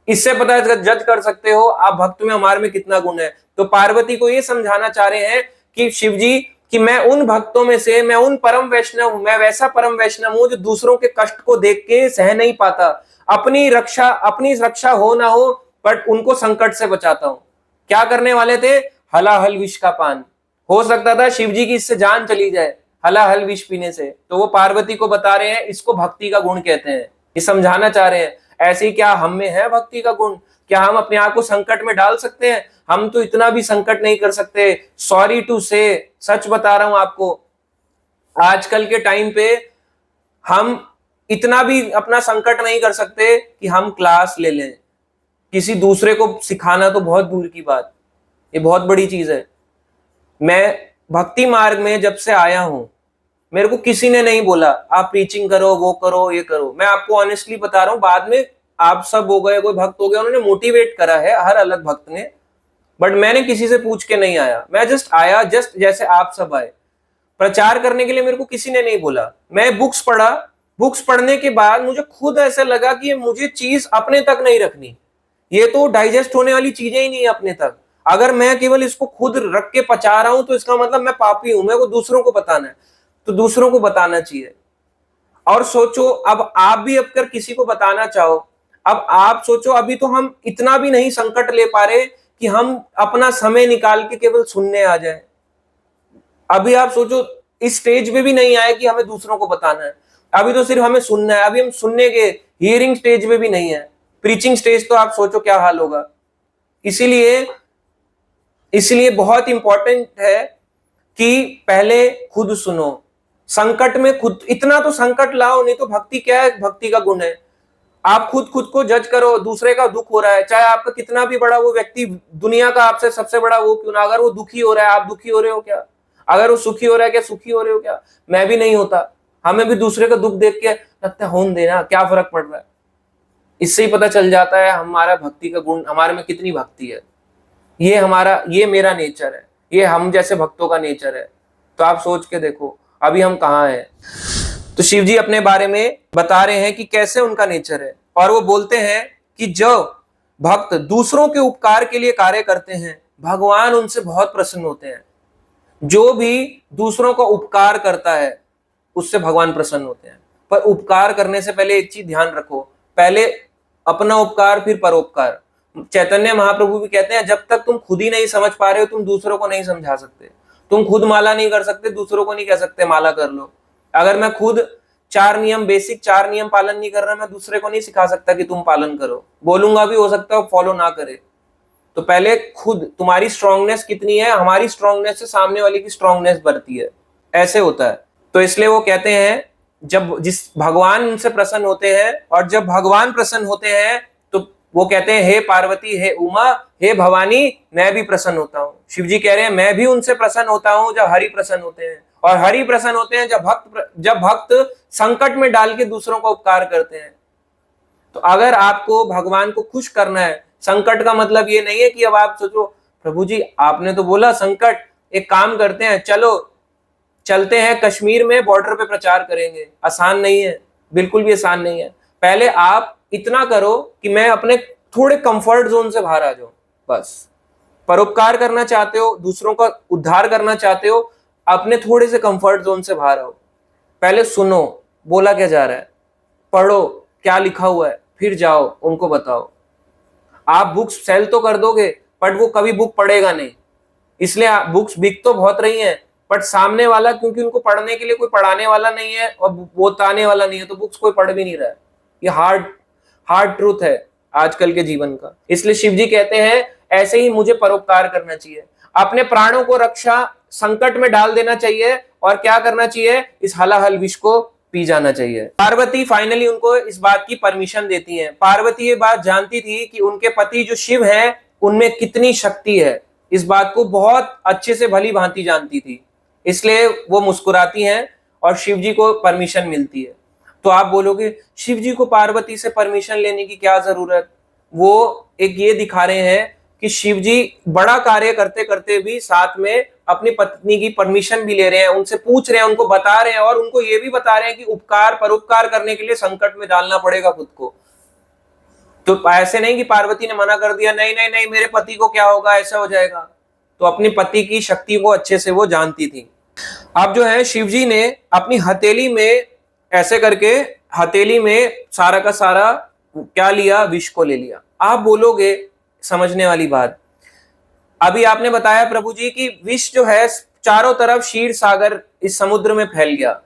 इससे पता जज कर सकते हो आप भक्त में हमारे में कितना गुण है। तो पार्वती को ये समझाना चाह रहे हैं कि शिव जी, कि मैं उन भक्तों में से, मैं उन परम वैष्णव हूं, मैं वैसा परम वैष्णव हूं जो दूसरों के कष्ट को देख के सह नहीं पाता। अपनी रक्षा हो ना हो, बट उनको संकट से बचाता हूं। क्या करने वाले थे? हलाहल विष का पान। हो सकता था शिव जी की इससे जान चली जाए हलाहल विष पीने से, तो वो पार्वती को बता रहे हैं इसको भक्ति का गुण कहते हैं। ये समझाना चाह रहे हैं। ऐसे ही क्या हम में है भक्ति का गुण? क्या हम अपने आप को संकट में डाल सकते हैं? हम तो इतना भी संकट नहीं कर सकते। सॉरी टू से, सच बता रहा हूं आपको, आजकल के टाइम पे हम इतना भी अपना संकट नहीं कर सकते कि हम क्लास ले लें। किसी दूसरे को सिखाना तो बहुत दूर की बात, ये बहुत बड़ी चीज है। मैं भक्ति मार्ग में जब से आया हूं, मेरे को किसी ने नहीं बोला आप प्रीचिंग करो, वो करो, ये करो। मैं आपको ऑनेस्टली बता रहा हूं, बाद में आप सब हो गए, कोई भक्त हो गया, उन्होंने मोटिवेट करा है हर अलग भक्त ने, बट मैंने किसी से पूछ के नहीं आया। मैं जस्ट आया, जस्ट जैसे आप सब आए प्रचार करने के लिए। मेरे को किसी ने नहीं बोला। मैं बुक्स पढ़ा, बुक्स पढ़ने के बाद मुझे खुद ऐसा लगा कि मुझे चीज अपने तक नहीं रखनी, ये तो डाइजेस्ट होने वाली चीजें ही नहीं है अपने तक। अगर मैं केवल इसको खुद रख के पचा रहा हूं तो इसका मतलब मैं पापी हूं, मेरे को दूसरों को बताना है, तो दूसरों को बताना चाहिए। और सोचो, अब आप भी अगर किसी को बताना चाहो, अब आप सोचो, अभी तो हम इतना भी नहीं संकट ले पा रहे कि हम अपना समय निकाल के केवल सुनने आ जाए। अभी आप सोचो, इस स्टेज पे भी नहीं आए कि हमें दूसरों को बताना है, अभी तो सिर्फ हमें सुनना है। अभी हम सुनने के हियरिंग स्टेज पे भी नहीं है, प्रीचिंग स्टेज तो आप सोचो क्या हाल होगा। इसीलिए इसलिए बहुत इंपॉर्टेंट है कि पहले खुद सुनो। संकट में खुद, इतना तो संकट लाओ, नहीं तो भक्ति क्या है, भक्ति का गुण है। आप खुद को जज करो, दूसरे का दुख हो रहा है, चाहे आपका कितना भी बड़ा वो व्यक्ति, दुनिया का आपसे सबसे बड़ा वो क्यों ना, अगर वो दुखी हो रहा है, आप दुखी हो रहे हो क्या? अगर वो सुखी हो रहा है, क्या सुखी हो रहे हो क्या? मैं भी नहीं होता। हमें भी दूसरे का दुख देख के लगता है होने देना, क्या फर्क पड़ रहा है। इससे ही पता चल जाता है हमारा भक्ति का गुण, हमारे में कितनी भक्ति है। ये मेरा नेचर है, ये हम जैसे भक्तों का नेचर है। तो आप सोच के देखो अभी हम कहाँ हैं। तो शिव जी अपने बारे में बता रहे हैं कि कैसे उनका नेचर है, और वो बोलते हैं कि जो भक्त दूसरों के उपकार के लिए कार्य करते हैं, भगवान उनसे बहुत प्रसन्न होते हैं। जो भी दूसरों का उपकार करता है उससे भगवान प्रसन्न होते हैं। पर उपकार करने से पहले एक चीज ध्यान रखो, पहले अपना उपकार फिर परोपकार। चैतन्य महाप्रभु भी कहते हैं, जब तक तुम खुद ही नहीं समझ पा रहे हो, तुम दूसरों को नहीं समझा सकते। तुम खुद माला नहीं कर सकते, दूसरों को नहीं कह सकते माला कर लो। अगर मैं खुद बेसिक 4 नियम पालन नहीं कर रहा, मैं दूसरे को नहीं सिखा सकता कि तुम पालन करो। बोलूंगा भी, हो सकता है फॉलो ना करे। तो पहले खुद, तुम्हारी स्ट्रांगनेस कितनी है, हमारी स्ट्रांगनेस से सामने वाले की स्ट्रांगनेस बढ़ती है, ऐसे होता है। तो इसलिए वो कहते हैं, जब जिस भगवान उनसे प्रसन्न होते हैं, और जब भगवान प्रसन्न होते हैं तो वो कहते हैं हे पार्वती, हे उमा, हे भवानी, मैं भी प्रसन्न होता हूँ। शिव जी कह रहे हैं मैं भी उनसे प्रसन्न होता हूँ जब हरि प्रसन्न होते हैं, और हरि प्रसन्न होते हैं जब भक्त संकट में डाल के दूसरों का उपकार करते हैं। तो अगर आपको भगवान को खुश करना है, संकट का मतलब ये नहीं है कि अब आप सोचो प्रभु जी आपने तो बोला संकट, एक काम करते हैं, चलो चलते हैं कश्मीर में बॉर्डर पे प्रचार करेंगे। आसान नहीं है, बिल्कुल भी आसान नहीं है। पहले आप इतना करो कि मैं अपने थोड़े कंफर्ट जोन से बाहर आ जाऊं, बस। परोपकार करना चाहते हो, दूसरों का उद्धार करना चाहते हो, अपने थोड़े से कंफर्ट जोन से बाहर आओ। पहले सुनो बोला क्या जा रहा है, पढ़ो क्या लिखा हुआ है, फिर जाओ उनको बताओ। आप बुक्स सेल तो कर दोगे, बट वो कभी बुक पढ़ेगा नहीं। इसलिए बुक्स बिक तो बहुत रही हैं, बट सामने वाला, क्योंकि उनको पढ़ने के लिए कोई पढ़ाने वाला नहीं है और वो ताने वाला नहीं है, तो बुक्स कोई पढ़ भी नहीं रहा है। ये हार्ड ट्रूथ है आजकल के जीवन का। इसलिए शिव जी कहते हैं ऐसे ही मुझे परोपकार करना चाहिए, अपने प्राणों को रक्षा संकट में डाल देना चाहिए, और क्या करना चाहिए, इस हलाहल विष को पी जाना चाहिए। पार्वती फाइनली उनको इस बात की परमिशन देती हैं। पार्वती ये बात जानती थी कि उनके पति जो शिव हैं उनमें कितनी शक्ति है, इस बात को बहुत अच्छे से भली भांति जानती थी। इसलिए वो मुस्कुराती हैं और शिव जी को परमिशन मिलती है। तो आप बोलोगे शिव जी को पार्वती से परमिशन लेने की क्या जरूरत? वो एक ये दिखा रहे हैं कि शिव जी बड़ा कार्य करते करते भी साथ में अपनी पत्नी की परमिशन भी ले रहे हैं, उनसे पूछ रहे हैं, उनको बता रहे हैं, और उनको ये भी बता रहे हैं कि उपकार परोपकार करने के लिए संकट में डालना पड़ेगा खुद को। तो ऐसे नहीं कि पार्वती ने मना कर दिया, नहीं नहीं नहीं मेरे पति को क्या होगा, ऐसा हो जाएगा। तो अपनी पति की शक्ति को अच्छे से वो जानती थी। अब जो है शिव जी ने अपनी हथेली में ऐसे करके, हथेली में सारा का सारा क्या लिया, विष को ले लिया। आप बोलोगे समझने वाली बात, अभी आपने बताया प्रभु जी कि विष जो है चारों तरफ क्षीर सागर इस समुद्र में फैल गया।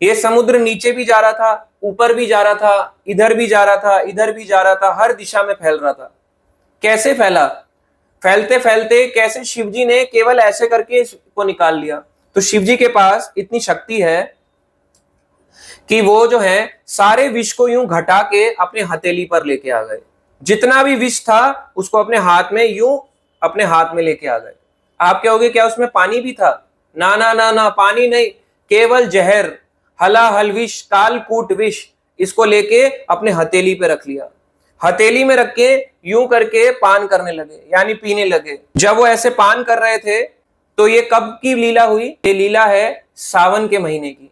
ये समुद्र नीचे भी जा रहा था, ऊपर भी जा रहा था, इधर भी जा रहा था, इधर भी जा रहा था, हर दिशा में फैल रहा था। कैसे फैला? फैलते फैलते कैसे शिव जी ने केवल ऐसे करके इसको निकाल लिया। तो शिव जी के पास इतनी शक्ति है कि वो जो है सारे विष को यूं घटा के अपने हथेली पर लेके आ गए। जितना भी विष था उसको अपने हाथ में यूं अपने हाथ में लेके आ गए। आप कहोगे क्या उसमें पानी भी था? ना ना ना ना, पानी नहीं, केवल जहर, हलाहल विष, कालकूट विष, इसको लेके अपने हथेली पे रख लिया। हथेली में रख के यूं करके पान करने लगे, यानी पीने लगे। जब वो ऐसे पान कर रहे थे तो ये कब की लीला हुई? ये लीला है सावन के महीने की।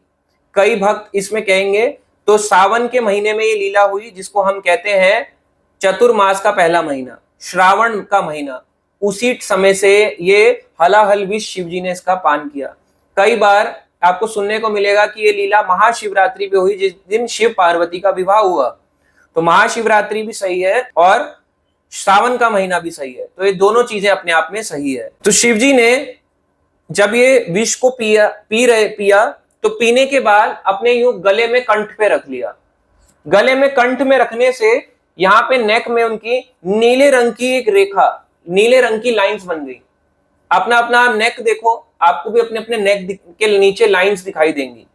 कई भक्त इसमें कहेंगे तो सावन के महीने में ये लीला हुई, जिसको हम कहते हैं चतुर्मास का पहला महीना, श्रावण का महीना। उसी समय से ये हलाहल विष शिव जी ने इसका पान किया। कई बार आपको सुनने को मिलेगा कि ये लीला महाशिवरात्रि पे हुई, जिस दिन शिव पार्वती का विवाह हुआ। तो महाशिवरात्रि भी सही है और श्रावण का महीना भी सही है, तो ये दोनों चीजें अपने आप में सही है। तो शिव जी ने जब ये विष को पिया तो पीने के बाद अपने यूं गले में कंठ पे रख लिया। गले में कंठ में रखने से यहाँ पे नेक में उनकी नीले रंग की एक रेखा, नीले रंग की लाइंस बन गई। अपना अपना नेक देखो, आपको भी अपने अपने नेक के नीचे लाइंस दिखाई देंगी।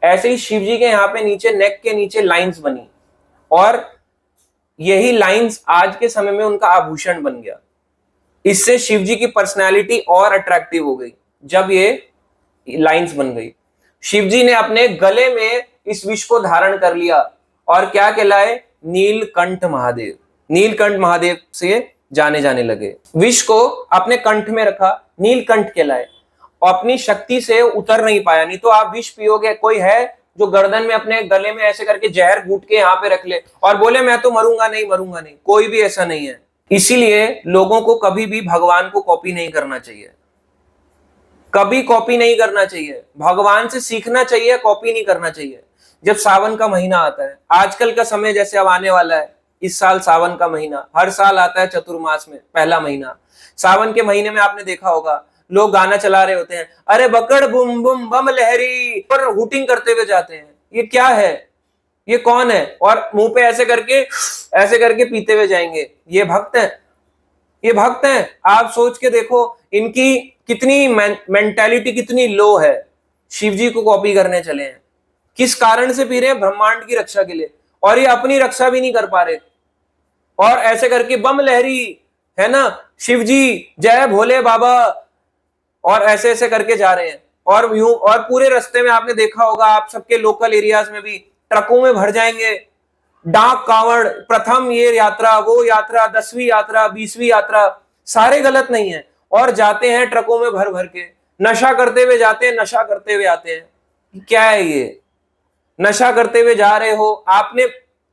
ऐसे ही शिव जी के यहाँ पे नीचे नेक के नीचे लाइंस बनी और यही लाइंस आज के समय में उनका आभूषण बन गया। इससे शिव जी की पर्सनैलिटी और अट्रैक्टिव हो गई जब ये लाइंस बन गई। शिव जी ने अपने गले में इस विष को धारण कर लिया और क्या कहलाए? नीलकंठ महादेव। नीलकंठ महादेव से जाने जाने लगे। विष को अपने कंठ में रखा, नीलकंठ कहलाए, और अपनी शक्ति से उतर नहीं पाया। नहीं तो आप विष पियोगे, कोई है जो गर्दन में अपने गले में ऐसे करके जहर घूट के यहाँ पे रख ले और बोले मैं तो मरूंगा नहीं, मरूंगा नहीं, कोई भी ऐसा नहीं है। इसीलिए लोगों को कभी भी भगवान को कॉपी नहीं करना चाहिए, कभी कॉपी नहीं करना चाहिए। भगवान से सीखना चाहिए, कॉपी नहीं करना चाहिए। जब सावन का महीना आता है, आजकल का समय जैसे अब आने वाला है, इस साल सावन का महीना हर साल आता है चतुर्मास में पहला महीना। सावन के महीने में आपने देखा होगा लोग गाना चला रहे होते हैं, अरे बकड़ बुम बुम बम लहरी, पर हुटिंग करते हुए जाते हैं। ये क्या है? ये कौन है? और मुंह पे ऐसे करके पीते हुए जाएंगे। ये भक्त हैं, ये भक्त हैं। आप सोच के देखो इनकी कितनी मेंटालिटी कितनी लो है। शिव जी को कॉपी करने चले हैं। किस कारण से पी रहे हैं? ब्रह्मांड की रक्षा के लिए, और ये अपनी रक्षा भी नहीं कर पा रहे। और ऐसे करके बम लहरी, है ना, शिव जी जय भोले बाबा, और ऐसे ऐसे करके जा रहे हैं। और यूं, और पूरे रास्ते में आपने देखा होगा, आप सबके लोकल एरियाज में भी ट्रकों में भर जाएंगे डाक कावड़, प्रथम ये यात्रा, वो यात्रा, 10वीं यात्रा, 20वीं यात्रा, सारे गलत नहीं है। और जाते हैं ट्रकों में भर भर के, नशा करते हुए जाते हैं, नशा करते हुए आते हैं। क्या है ये? नशा करते हुए जा रहे हो, आपने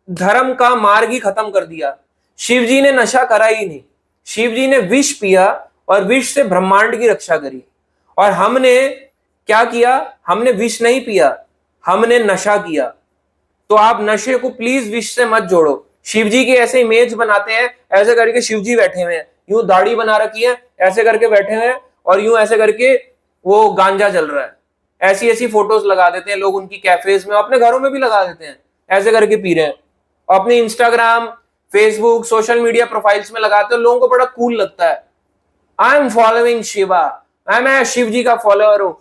धर्म का मार्ग ही खत्म कर दिया। शिव जी ने नशा करा ही नहीं, शिव जी ने विष पिया और विष से ब्रह्मांड की रक्षा करी। और हमने क्या किया? हमने विष नहीं पिया, हमने नशा किया। तो आप नशे को प्लीज विष से मत जोड़ो। शिव जी की ऐसे इमेज बनाते हैं, ऐसे करके शिव जी बैठे हुए हैं, यूं दाढ़ी बना रखी है, ऐसे करके बैठे हुए हैं, और यूं ऐसे करके वो गांजा जल रहा है। ऐसी ऐसी फोटोज लगा देते हैं लोग उनकी कैफेज में, अपने घरों में भी लगा देते हैं, ऐसे करके पी रहे हैं। अपने Instagram, Facebook, social media profiles में लगाते हैं, लोगों को बड़ा कूल लगता है। आई एम फॉलोइंग शिवा, मैं शिव जी का फॉलोअर हूं,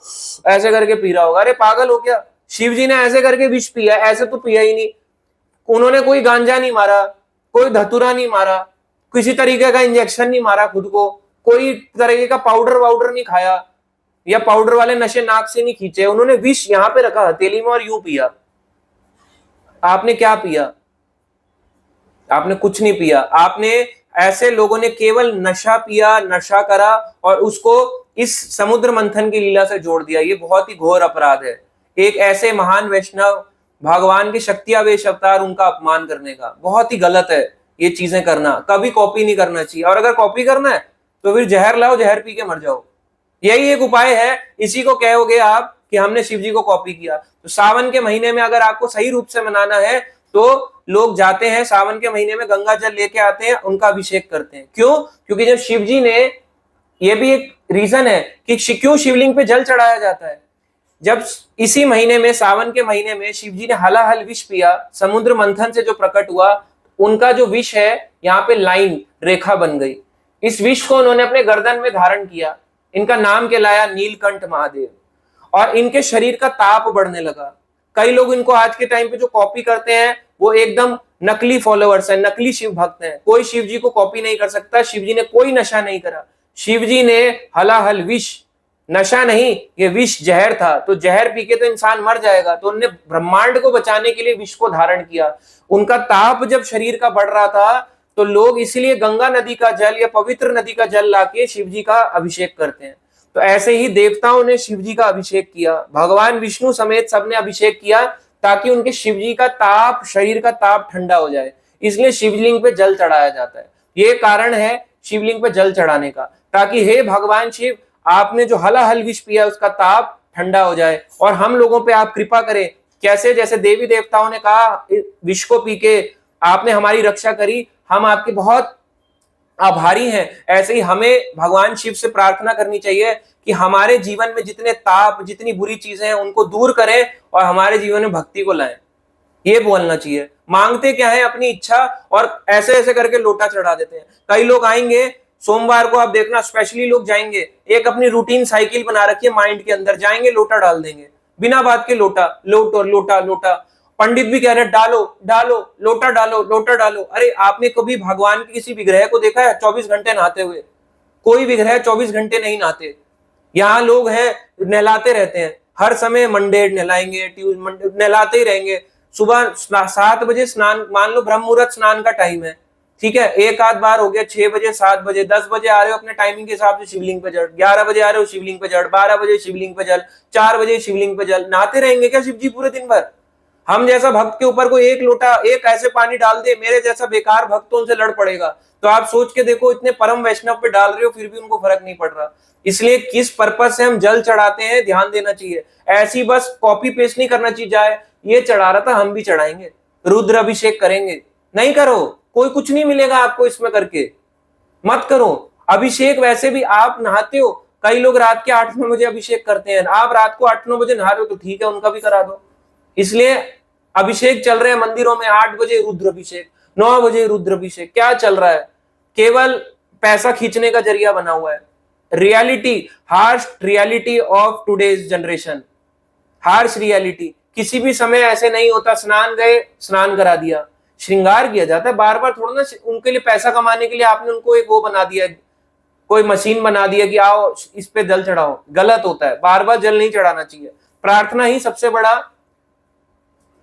ऐसे करके पी रहा होगा। अरे पागल हो क्या? शिव जी ने ऐसे करके विष पिया, ऐसे तो पिया ही नहीं। उन्होंने कोई गांजा नहीं मारा, कोई धतूरा नहीं मारा, किसी तरीके का इंजेक्शन नहीं मारा खुद को, कोई तरीके का पाउडर वाउडर नहीं खाया, या पाउडर वाले नशे नाक से नहीं खींचे। उन्होंने विष यहां पे रखा हथेली में और यूं पिया। आपने क्या पिया? आपने कुछ नहीं पिया। आपने, ऐसे लोगों ने केवल नशा पिया, नशा करा और उसको इस समुद्र मंथन की लीला से जोड़ दिया। ये बहुत ही घोर अपराध है। एक ऐसे महान वैष्णव, भगवान के शक्तियावेश अवतार, उनका अपमान करने का बहुत ही गलत है ये चीजें करना। कभी कॉपी नहीं करना चाहिए, और अगर कॉपी करना है तो फिर जहर लाओ, जहर पी के मर जाओ। यही एक उपाय है। इसी को कहोगे आप कि हमने शिव जी को कॉपी किया। तो सावन के महीने में अगर आपको सही रूप से मनाना है तो लोग जाते हैं सावन के महीने में, गंगा जल लेके आते हैं, उनका अभिषेक करते हैं। क्यों? क्योंकि जब शिव जी ने, ये भी एक रीजन है कि क्यों शिवलिंग पे जल चढ़ाया जाता है। जब इसी महीने में, सावन के महीने में, शिव जी ने हलाहल विष पिया, समुद्र मंथन से जो प्रकट हुआ, उनका जो विष है यहाँ पे लाइन, रेखा बन गई। इस विष को उन्होंने अपने गर्दन में धारण किया। इनका नाम कहलाया नीलकंठ महादेव, और इनके शरीर का ताप बढ़ने लगा। कई लोग इनको आज के टाइम पे जो कॉपी करते हैं वो एकदम नकली फॉलोअर्स हैं, नकली शिव भक्त हैं। कोई शिव जी को कॉपी नहीं कर सकता। शिव जी ने कोई नशा नहीं करा। शिव जी ने हलाहल विष, नशा नहीं, ये विष जहर था। तो जहर पी के तो इंसान मर जाएगा, तो उन्होंने ब्रह्मांड को बचाने के लिए विष को धारण किया। उनका ताप जब शरीर का बढ़ रहा था तो लोग इसलिए गंगा नदी का जल या पवित्र नदी का जल लाके शिव जी का अभिषेक करते हैं। तो ऐसे ही देवताओं ने शिव जी का अभिषेक किया, भगवान विष्णु समेत सबने अभिषेक किया, ताकि उनके शिव जी का ताप, शरीर का ताप ठंडा हो जाए। इसलिए शिवलिंग पे जल चढ़ाया जाता है। ये कारण है शिवलिंग पे जल चढ़ाने का, ताकि हे भगवान शिव, आपने जो हलाहल विष पिया उसका ताप ठंडा हो जाए और हम लोगों पे आप कृपा करें। कैसे? जैसे देवी देवताओं ने कहा विष को पी के आपने हमारी रक्षा करी, हम आपके बहुत आभारी हैं, ऐसे ही हमें भगवान शिव से प्रार्थना करनी चाहिए कि हमारे जीवन में जितने ताप, जितनी बुरी चीजें हैं उनको दूर करें और हमारे जीवन में भक्ति को लाएं। ये बोलना चाहिए। मांगते क्या है? अपनी इच्छा, और ऐसे ऐसे करके लोटा चढ़ा देते हैं। कई लोग आएंगे सोमवार को, आप देखना स्पेशली लोग जाएंगे, एक अपनी रूटीन साइकिल बना रखी है माइंड के अंदर, जाएंगे लोटा डाल देंगे बिना बात के। लोटा लोटा लोटा लोटा, पंडित भी कह रहे हैं डालो डालो लोटा डालो लोटा डालो। अरे आपने कभी भगवान के किसी विग्रह को देखा है 24 घंटे नहाते हुए? कोई विग्रह 24 घंटे नहीं नहाते। यहाँ लोग हैं नहलाते रहते हैं, हर समय मंडे नहलाएंगे, ट्यूसडे नहलाते ही रहेंगे। सुबह 7 बजे स्नान, मान लो ब्रह्म मुहूर्त स्नान का टाइम है, ठीक है, एक आध बार हो गया, 6 बजे 7 बजे 10 बजे आ रहे हो अपने टाइमिंग के हिसाब से शिवलिंग पे जड़, 11 बजे आ रहे हो शिवलिंग पे जड़, 12 बजे शिवलिंग पे जल, 4 बजे शिवलिंग पे जल। नहाते रहेंगे क्या शिव जी पूरे दिन भर? हम जैसा भक्त के ऊपर कोई एक लोटा, एक ऐसे पानी डाल दे, मेरे जैसा बेकार भक्त तो उनसे लड़ पड़ेगा। तो आप सोच के देखो, इतने परम वैष्णव पे डाल रहे हो फिर भी उनको फर्क नहीं पड़ रहा। इसलिए किस पर्पस से हम जल चढ़ाते हैं ध्यान देना चाहिए। ऐसी बस कॉपी पेस्ट नहीं करना चाहिए, जाए ये चढ़ा रहा था हम भी चढ़ाएंगे, रुद्र अभिषेक करेंगे। नहीं करो, कोई कुछ नहीं मिलेगा आपको इसमें करके, मत करो अभिषेक। वैसे भी आप नहाते हो, कई लोग रात के 8-9 बजे अभिषेक करते हैं, आप रात को 8-9 बजे नहा रहे हो तो ठीक है, उनका भी करा दो। इसलिए अभिषेक चल रहे हैं मंदिरों में, 8 बजे रुद्र अभिषेक, 9 बजे रुद्र अभिषेक। क्या चल रहा है? केवल पैसा खींचने का जरिया बना हुआ है। Reality, harsh reality of today's generation, harsh reality. किसी भी समय ऐसे नहीं होता स्नान गए स्नान करा दिया, श्रृंगार किया जाता है बार बार। थोड़ा ना उनके लिए पैसा कमाने के लिए आपने उनको एक वो बना दिया, कोई मशीन बना दिया कि आओ इस पे जल चढ़ाओ। गलत होता है, बार बार जल नहीं चढ़ाना चाहिए। प्रार्थना ही सबसे बड़ा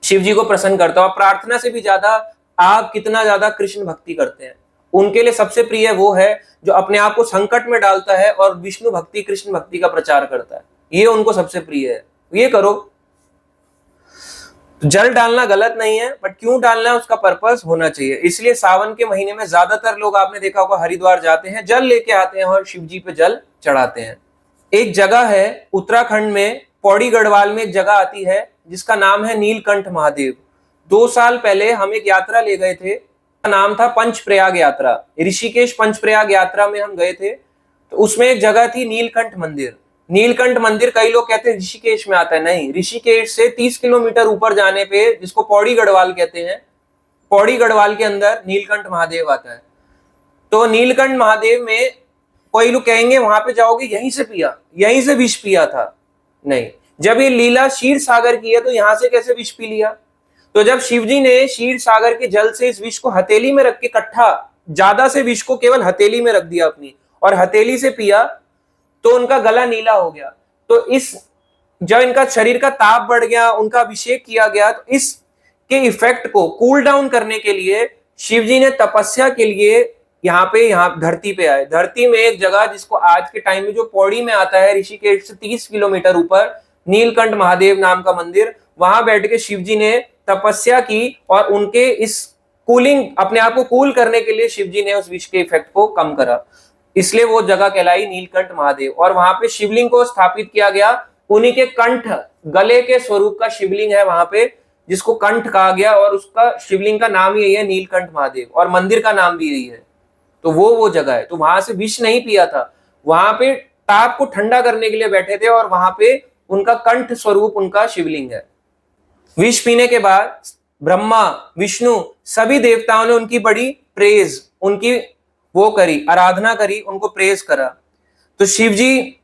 शिव जी को प्रसन्न करता है। प्रार्थना से भी ज्यादा आप कितना ज्यादा कृष्ण भक्ति करते हैं, उनके लिए सबसे प्रिय वो है जो अपने आप को संकट में डालता है और विष्णु भक्ति, कृष्ण भक्ति का प्रचार करता है। ये उनको सबसे प्रिय है, ये करो। जल डालना गलत नहीं है, बट क्यों डालना है उसका पर्पस होना चाहिए। इसलिए सावन के महीने में ज्यादातर लोग, आपने देखा होगा, हरिद्वार जाते हैं, जल लेके आते हैं और शिव जी पे जल चढ़ाते हैं। एक जगह है उत्तराखंड में, पौड़ी गढ़वाल में एक जगह आती है जिसका नाम है नीलकंठ महादेव। 2 साल पहले हम एक यात्रा ले गए थे, नाम था पंचप्रयाग यात्रा। ऋषिकेश पंचप्रयाग यात्रा में हम गए थे, तो उसमें एक जगह थी नीलकंठ मंदिर। नीलकंठ मंदिर कई लोग कहते हैं ऋषिकेश में आता है, नहीं, ऋषिकेश से 30 किलोमीटर ऊपर जाने पे, जिसको पौड़ी गढ़वाल कहते हैं, पौड़ी गढ़वाल के अंदर नीलकंठ महादेव आता है। तो नीलकंठ महादेव में कोई लोग कहेंगे वहां पे जाओगे यहीं से पिया, यहीं से विष पिया था। नहीं, जब ये लीला क्षीर सागर की है तो यहां से कैसे विष पी लिया? तो जब शिवजी ने क्षीर सागर के जल से इस विष को हथेली में रख के, इकट्ठा ज्यादा से विष को केवल हथेली में रख दिया अपनी, और हथेली से पिया, तो उनका गला नीला हो गया। तो इस, जब इनका शरीर का ताप बढ़ गया, उनका अभिषेक किया गया, तो इसके इफेक्ट को कूल डाउन करने के लिए शिवजी ने तपस्या के लिए यहाँ धरती पे आए। धरती में एक जगह जिसको आज के टाइम में जो पौड़ी में आता है, ऋषिकेश से 30 किलोमीटर ऊपर, नीलकंठ महादेव नाम का मंदिर, वहां बैठ के शिवजी ने तपस्या की और उनके इस कूलिंग, अपने आप को कूल करने के लिए शिवजी ने उस विष के इफेक्ट को कम करा। इसलिए वो जगह कहलाई नीलकंठ महादेव। और वहां पे शिवलिंग को स्थापित किया गया, उन्हीं के कंठ, गले के स्वरूप का शिवलिंग है वहां पे, जिसको कंठ कहा गया, और उसका शिवलिंग का नाम यही है नीलकंठ महादेव, और मंदिर का नाम भी यही है। तो वो जगह है। तो वहां से विष नहीं पिया था, वहां पे ताप को ठंडा करने के लिए बैठे थे, और वहां पे उनका कंठ स्वरूप उनका शिवलिंग है। विष पीने के बाद ब्रह्मा, विष्णु, सभी देवताओं ने उनकी बड़ी प्रेज, उनकी वो करी, आराधना करी, उनको प्रेज करा। तो शिव जी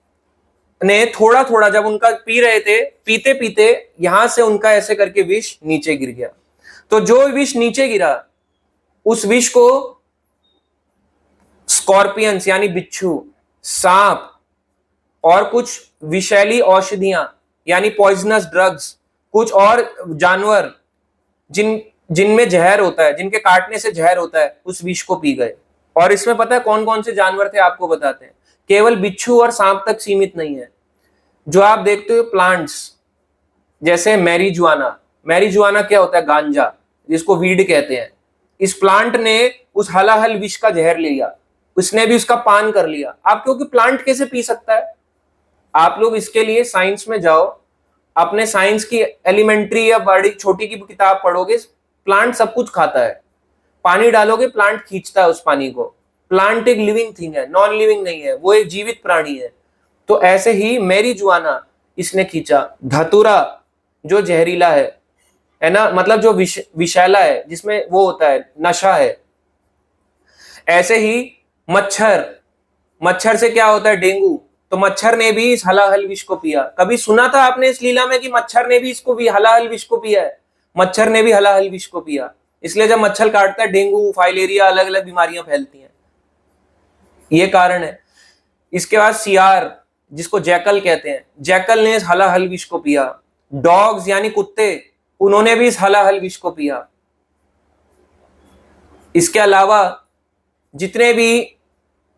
ने थोड़ा थोड़ा, जब उनका पी रहे थे, पीते पीते यहां से उनका ऐसे करके विष नीचे गिर गया। तो जो विष नीचे गिरा, उस विष को स्कॉर्पियंस यानी बिच्छू, सांप और कुछ विषैली औषधियां यानी पॉइजनस ड्रग्स, कुछ और जानवर जिनमें जहर होता है, जिनके काटने से जहर होता है, उस विष को पी गए। और इसमें पता है कौन कौन से जानवर थे, आपको बताते हैं। केवल बिच्छू और सांप तक सीमित नहीं है। जो आप देखते हो प्लांट्स, जैसे मैरिजुआना। मैरिजुआना क्या होता है? गांजा, जिसको वीड कहते हैं। इस प्लांट ने उस हलाहल विष का जहर ले लिया, उसने भी उसका पान कर लिया। आप क्योंकि प्लांट कैसे पी सकता है? आप लोग इसके लिए साइंस में जाओ, अपने साइंस की एलिमेंट्री या बड़ी छोटी की किताब पढ़ोगे, प्लांट सब कुछ खाता है। पानी डालोगे, प्लांट खींचता है उस पानी को। प्लांट एक लिविंग थिंग है, नॉन लिविंग नहीं है, वो एक जीवित प्राणी है। तो ऐसे ही मैरिजुआना इसने खींचा। धतूरा जो जहरीला है ना, मतलब जो विषैला है, जिसमें वो होता है, नशा है। ऐसे ही मच्छर, मच्छर से क्या होता है? डेंगू। तो मच्छर ने भी इस हलाहल विष को पिया। कभी सुना था आपने इस लीला में कि मच्छर ने भी इसको भी हलाहल विष को पिया है? मच्छर ने भी हलाहल विष को पिया। इसलिए जब मच्छर काटता है, डेंगू, फाइलेरिया, अलग अलग बीमारियां फैलती हैं। ये कारण है। इसके बाद सियार, जिसको जैकल कहते हैं, जैकल ने इस हलाहल विष को पिया। डॉग्स यानी कुत्ते, उन्होंने भी इस हलाहल विष को पिया। इसके अलावा जितने भी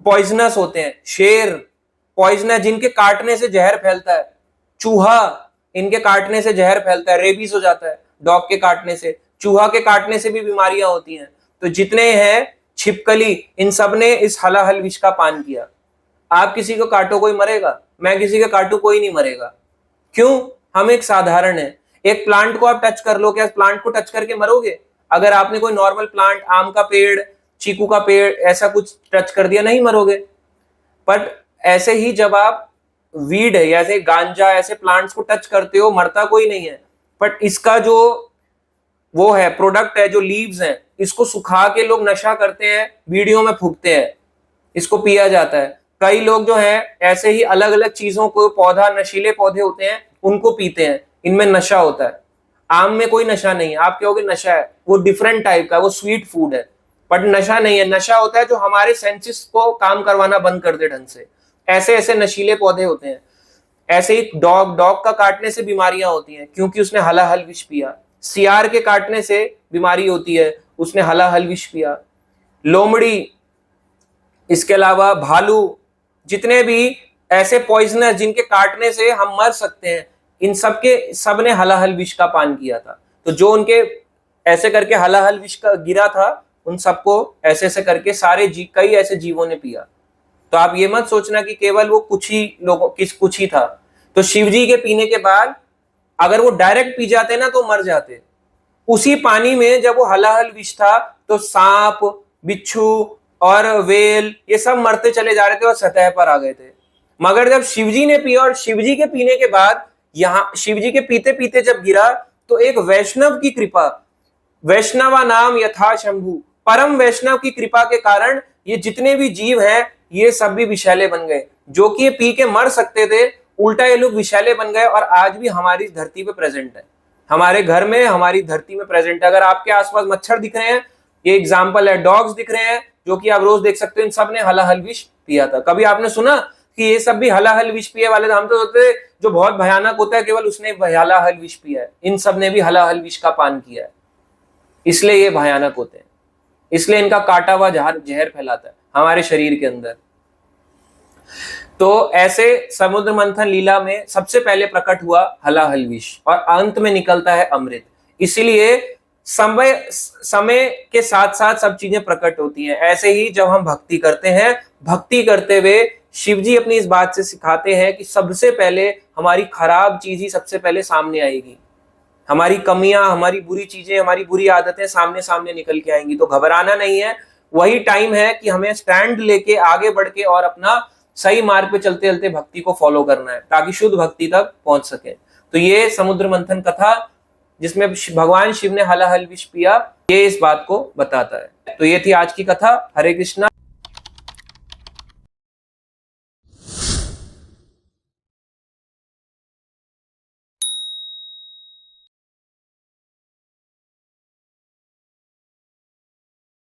पॉइजनस होते हैं, शेर पॉइजन है, जिनके काटने से जहर फैलता है। चूहा, इनके काटने से जहर फैलता है, रेबीज हो जाता है डॉग के काटने से। चूहा के काटने से भी बीमारियां होती हैं। तो जितने हैं छिपकली, इन सब ने इस हलाहल विष का पान किया। आप किसी को काटो, कोई मरेगा? मैं किसी को काटू, कोई नहीं मरेगा। क्यों? हम एक साधारण है। एक प्लांट को आप टच कर लो, क्या प्लांट को टच करके मरोगे? अगर आपने कोई नॉर्मल प्लांट, आम का पेड़, चीकू का पेड़, ऐसा कुछ टच कर दिया, नहीं मरोगे। बट ऐसे ही जब आप वीड है, जैसे गांजा, ऐसे प्लांट्स को टच करते हो, मरता कोई नहीं है। बट इसका जो वो है प्रोडक्ट है, जो लीव्स हैं, इसको सुखा के लोग नशा करते हैं, वीडियो में फूकते हैं, इसको पिया जाता है। कई लोग जो है ऐसे ही अलग अलग चीजों को, पौधा, नशीले पौधे होते हैं, उनको पीते हैं, इनमें नशा होता है। आम में कोई नशा नहीं है। आप कहोगे नशा है, वो डिफरेंट टाइप का, वो स्वीट फूड है, बट नशा नहीं है। नशा होता है जो हमारे सेंसेस को काम करवाना बंद कर दे ढंग से। ऐसे ऐसे नशीले पौधे होते हैं। ऐसे ही डॉग का काटने से बीमारियां होती हैं, क्योंकि उसने हलाहल विष पिया। सियार के काटने से बीमारी होती है, उसने हलाहल विष पिया। लोमड़ी, इसके अलावा भालू, जितने भी ऐसे पॉइजनर जिनके काटने से हम मर सकते हैं, इन सब ने हलाहल विष का पान किया था। तो जो उनके ऐसे करके हलाहल विष का गिरा था, उन सबको ऐसे ऐसे करके कई ऐसे जीवों ने पिया। तो आप ये मत सोचना कि केवल वो कुछ ही था। तो शिवजी के पीने के बाद अगर वो डायरेक्ट पी जाते ना, तो मर जाते। उसी पानी में जब वो हलाहल विष था, तो सांप, बिच्छू और वेल, ये सब मरते चले जा रहे थे और सतह पर आ गए थे। मगर जब शिवजी ने पिया, और शिवजी के पीने के बाद, यहाँ शिवजी के पीते पीते जब गिरा, तो एक वैष्णव की कृपा, वैष्णवा नाम यथा शंभु, परम वैष्णव की कृपा के कारण ये जितने भी जीव हैं, ये सब भी विषैले बन गए। जो कि ये पी के मर सकते थे, उल्टा ये लोग विषैले बन गए, और आज भी हमारी धरती पे प्रेजेंट है, हमारे घर में, हमारी धरती में प्रेजेंट है। अगर आपके आसपास मच्छर दिख रहे हैं, ये एग्जाम्पल है। डॉग्स दिख रहे हैं, जो कि आप रोज देख सकते हो, इन सब ने हलाहल विष पिया था। कभी आपने सुना कि ये सब भी हलाहल विष पिए वाले? हम तो सोचते जो बहुत भयानक होता है केवल उसने हलाहल विष पिया है। इन सब ने भी हलाहल विष का पान किया है, इसलिए ये भयानक होते हैं। इसलिए इनका काटा हुआ जहर फैलाता है हमारे शरीर के अंदर। तो ऐसे समुद्र मंथन लीला में सबसे पहले प्रकट हुआ हलाहल विष, और अंत में निकलता है अमृत। इसीलिए समय के साथ साथ सब चीजें प्रकट होती हैं। ऐसे ही जब हम भक्ति करते हैं, भक्ति करते हुए शिव जी अपनी इस बात से सिखाते हैं कि सबसे पहले हमारी खराब चीज ही सबसे पहले सामने आएगी। हमारी कमियां, हमारी बुरी चीजें, हमारी बुरी आदतें सामने सामने निकल के आएंगी। तो घबराना नहीं है, वही टाइम है कि हमें स्टैंड लेके आगे बढ़ के और अपना सही मार्ग पे चलते चलते भक्ति को फॉलो करना है, ताकि शुद्ध भक्ति तक पहुंच सके। तो ये समुद्र मंथन कथा, जिसमें भगवान शिव ने हलाहल विष पिया, ये इस बात को बताता है। तो ये थी आज की कथा। हरे कृष्णा।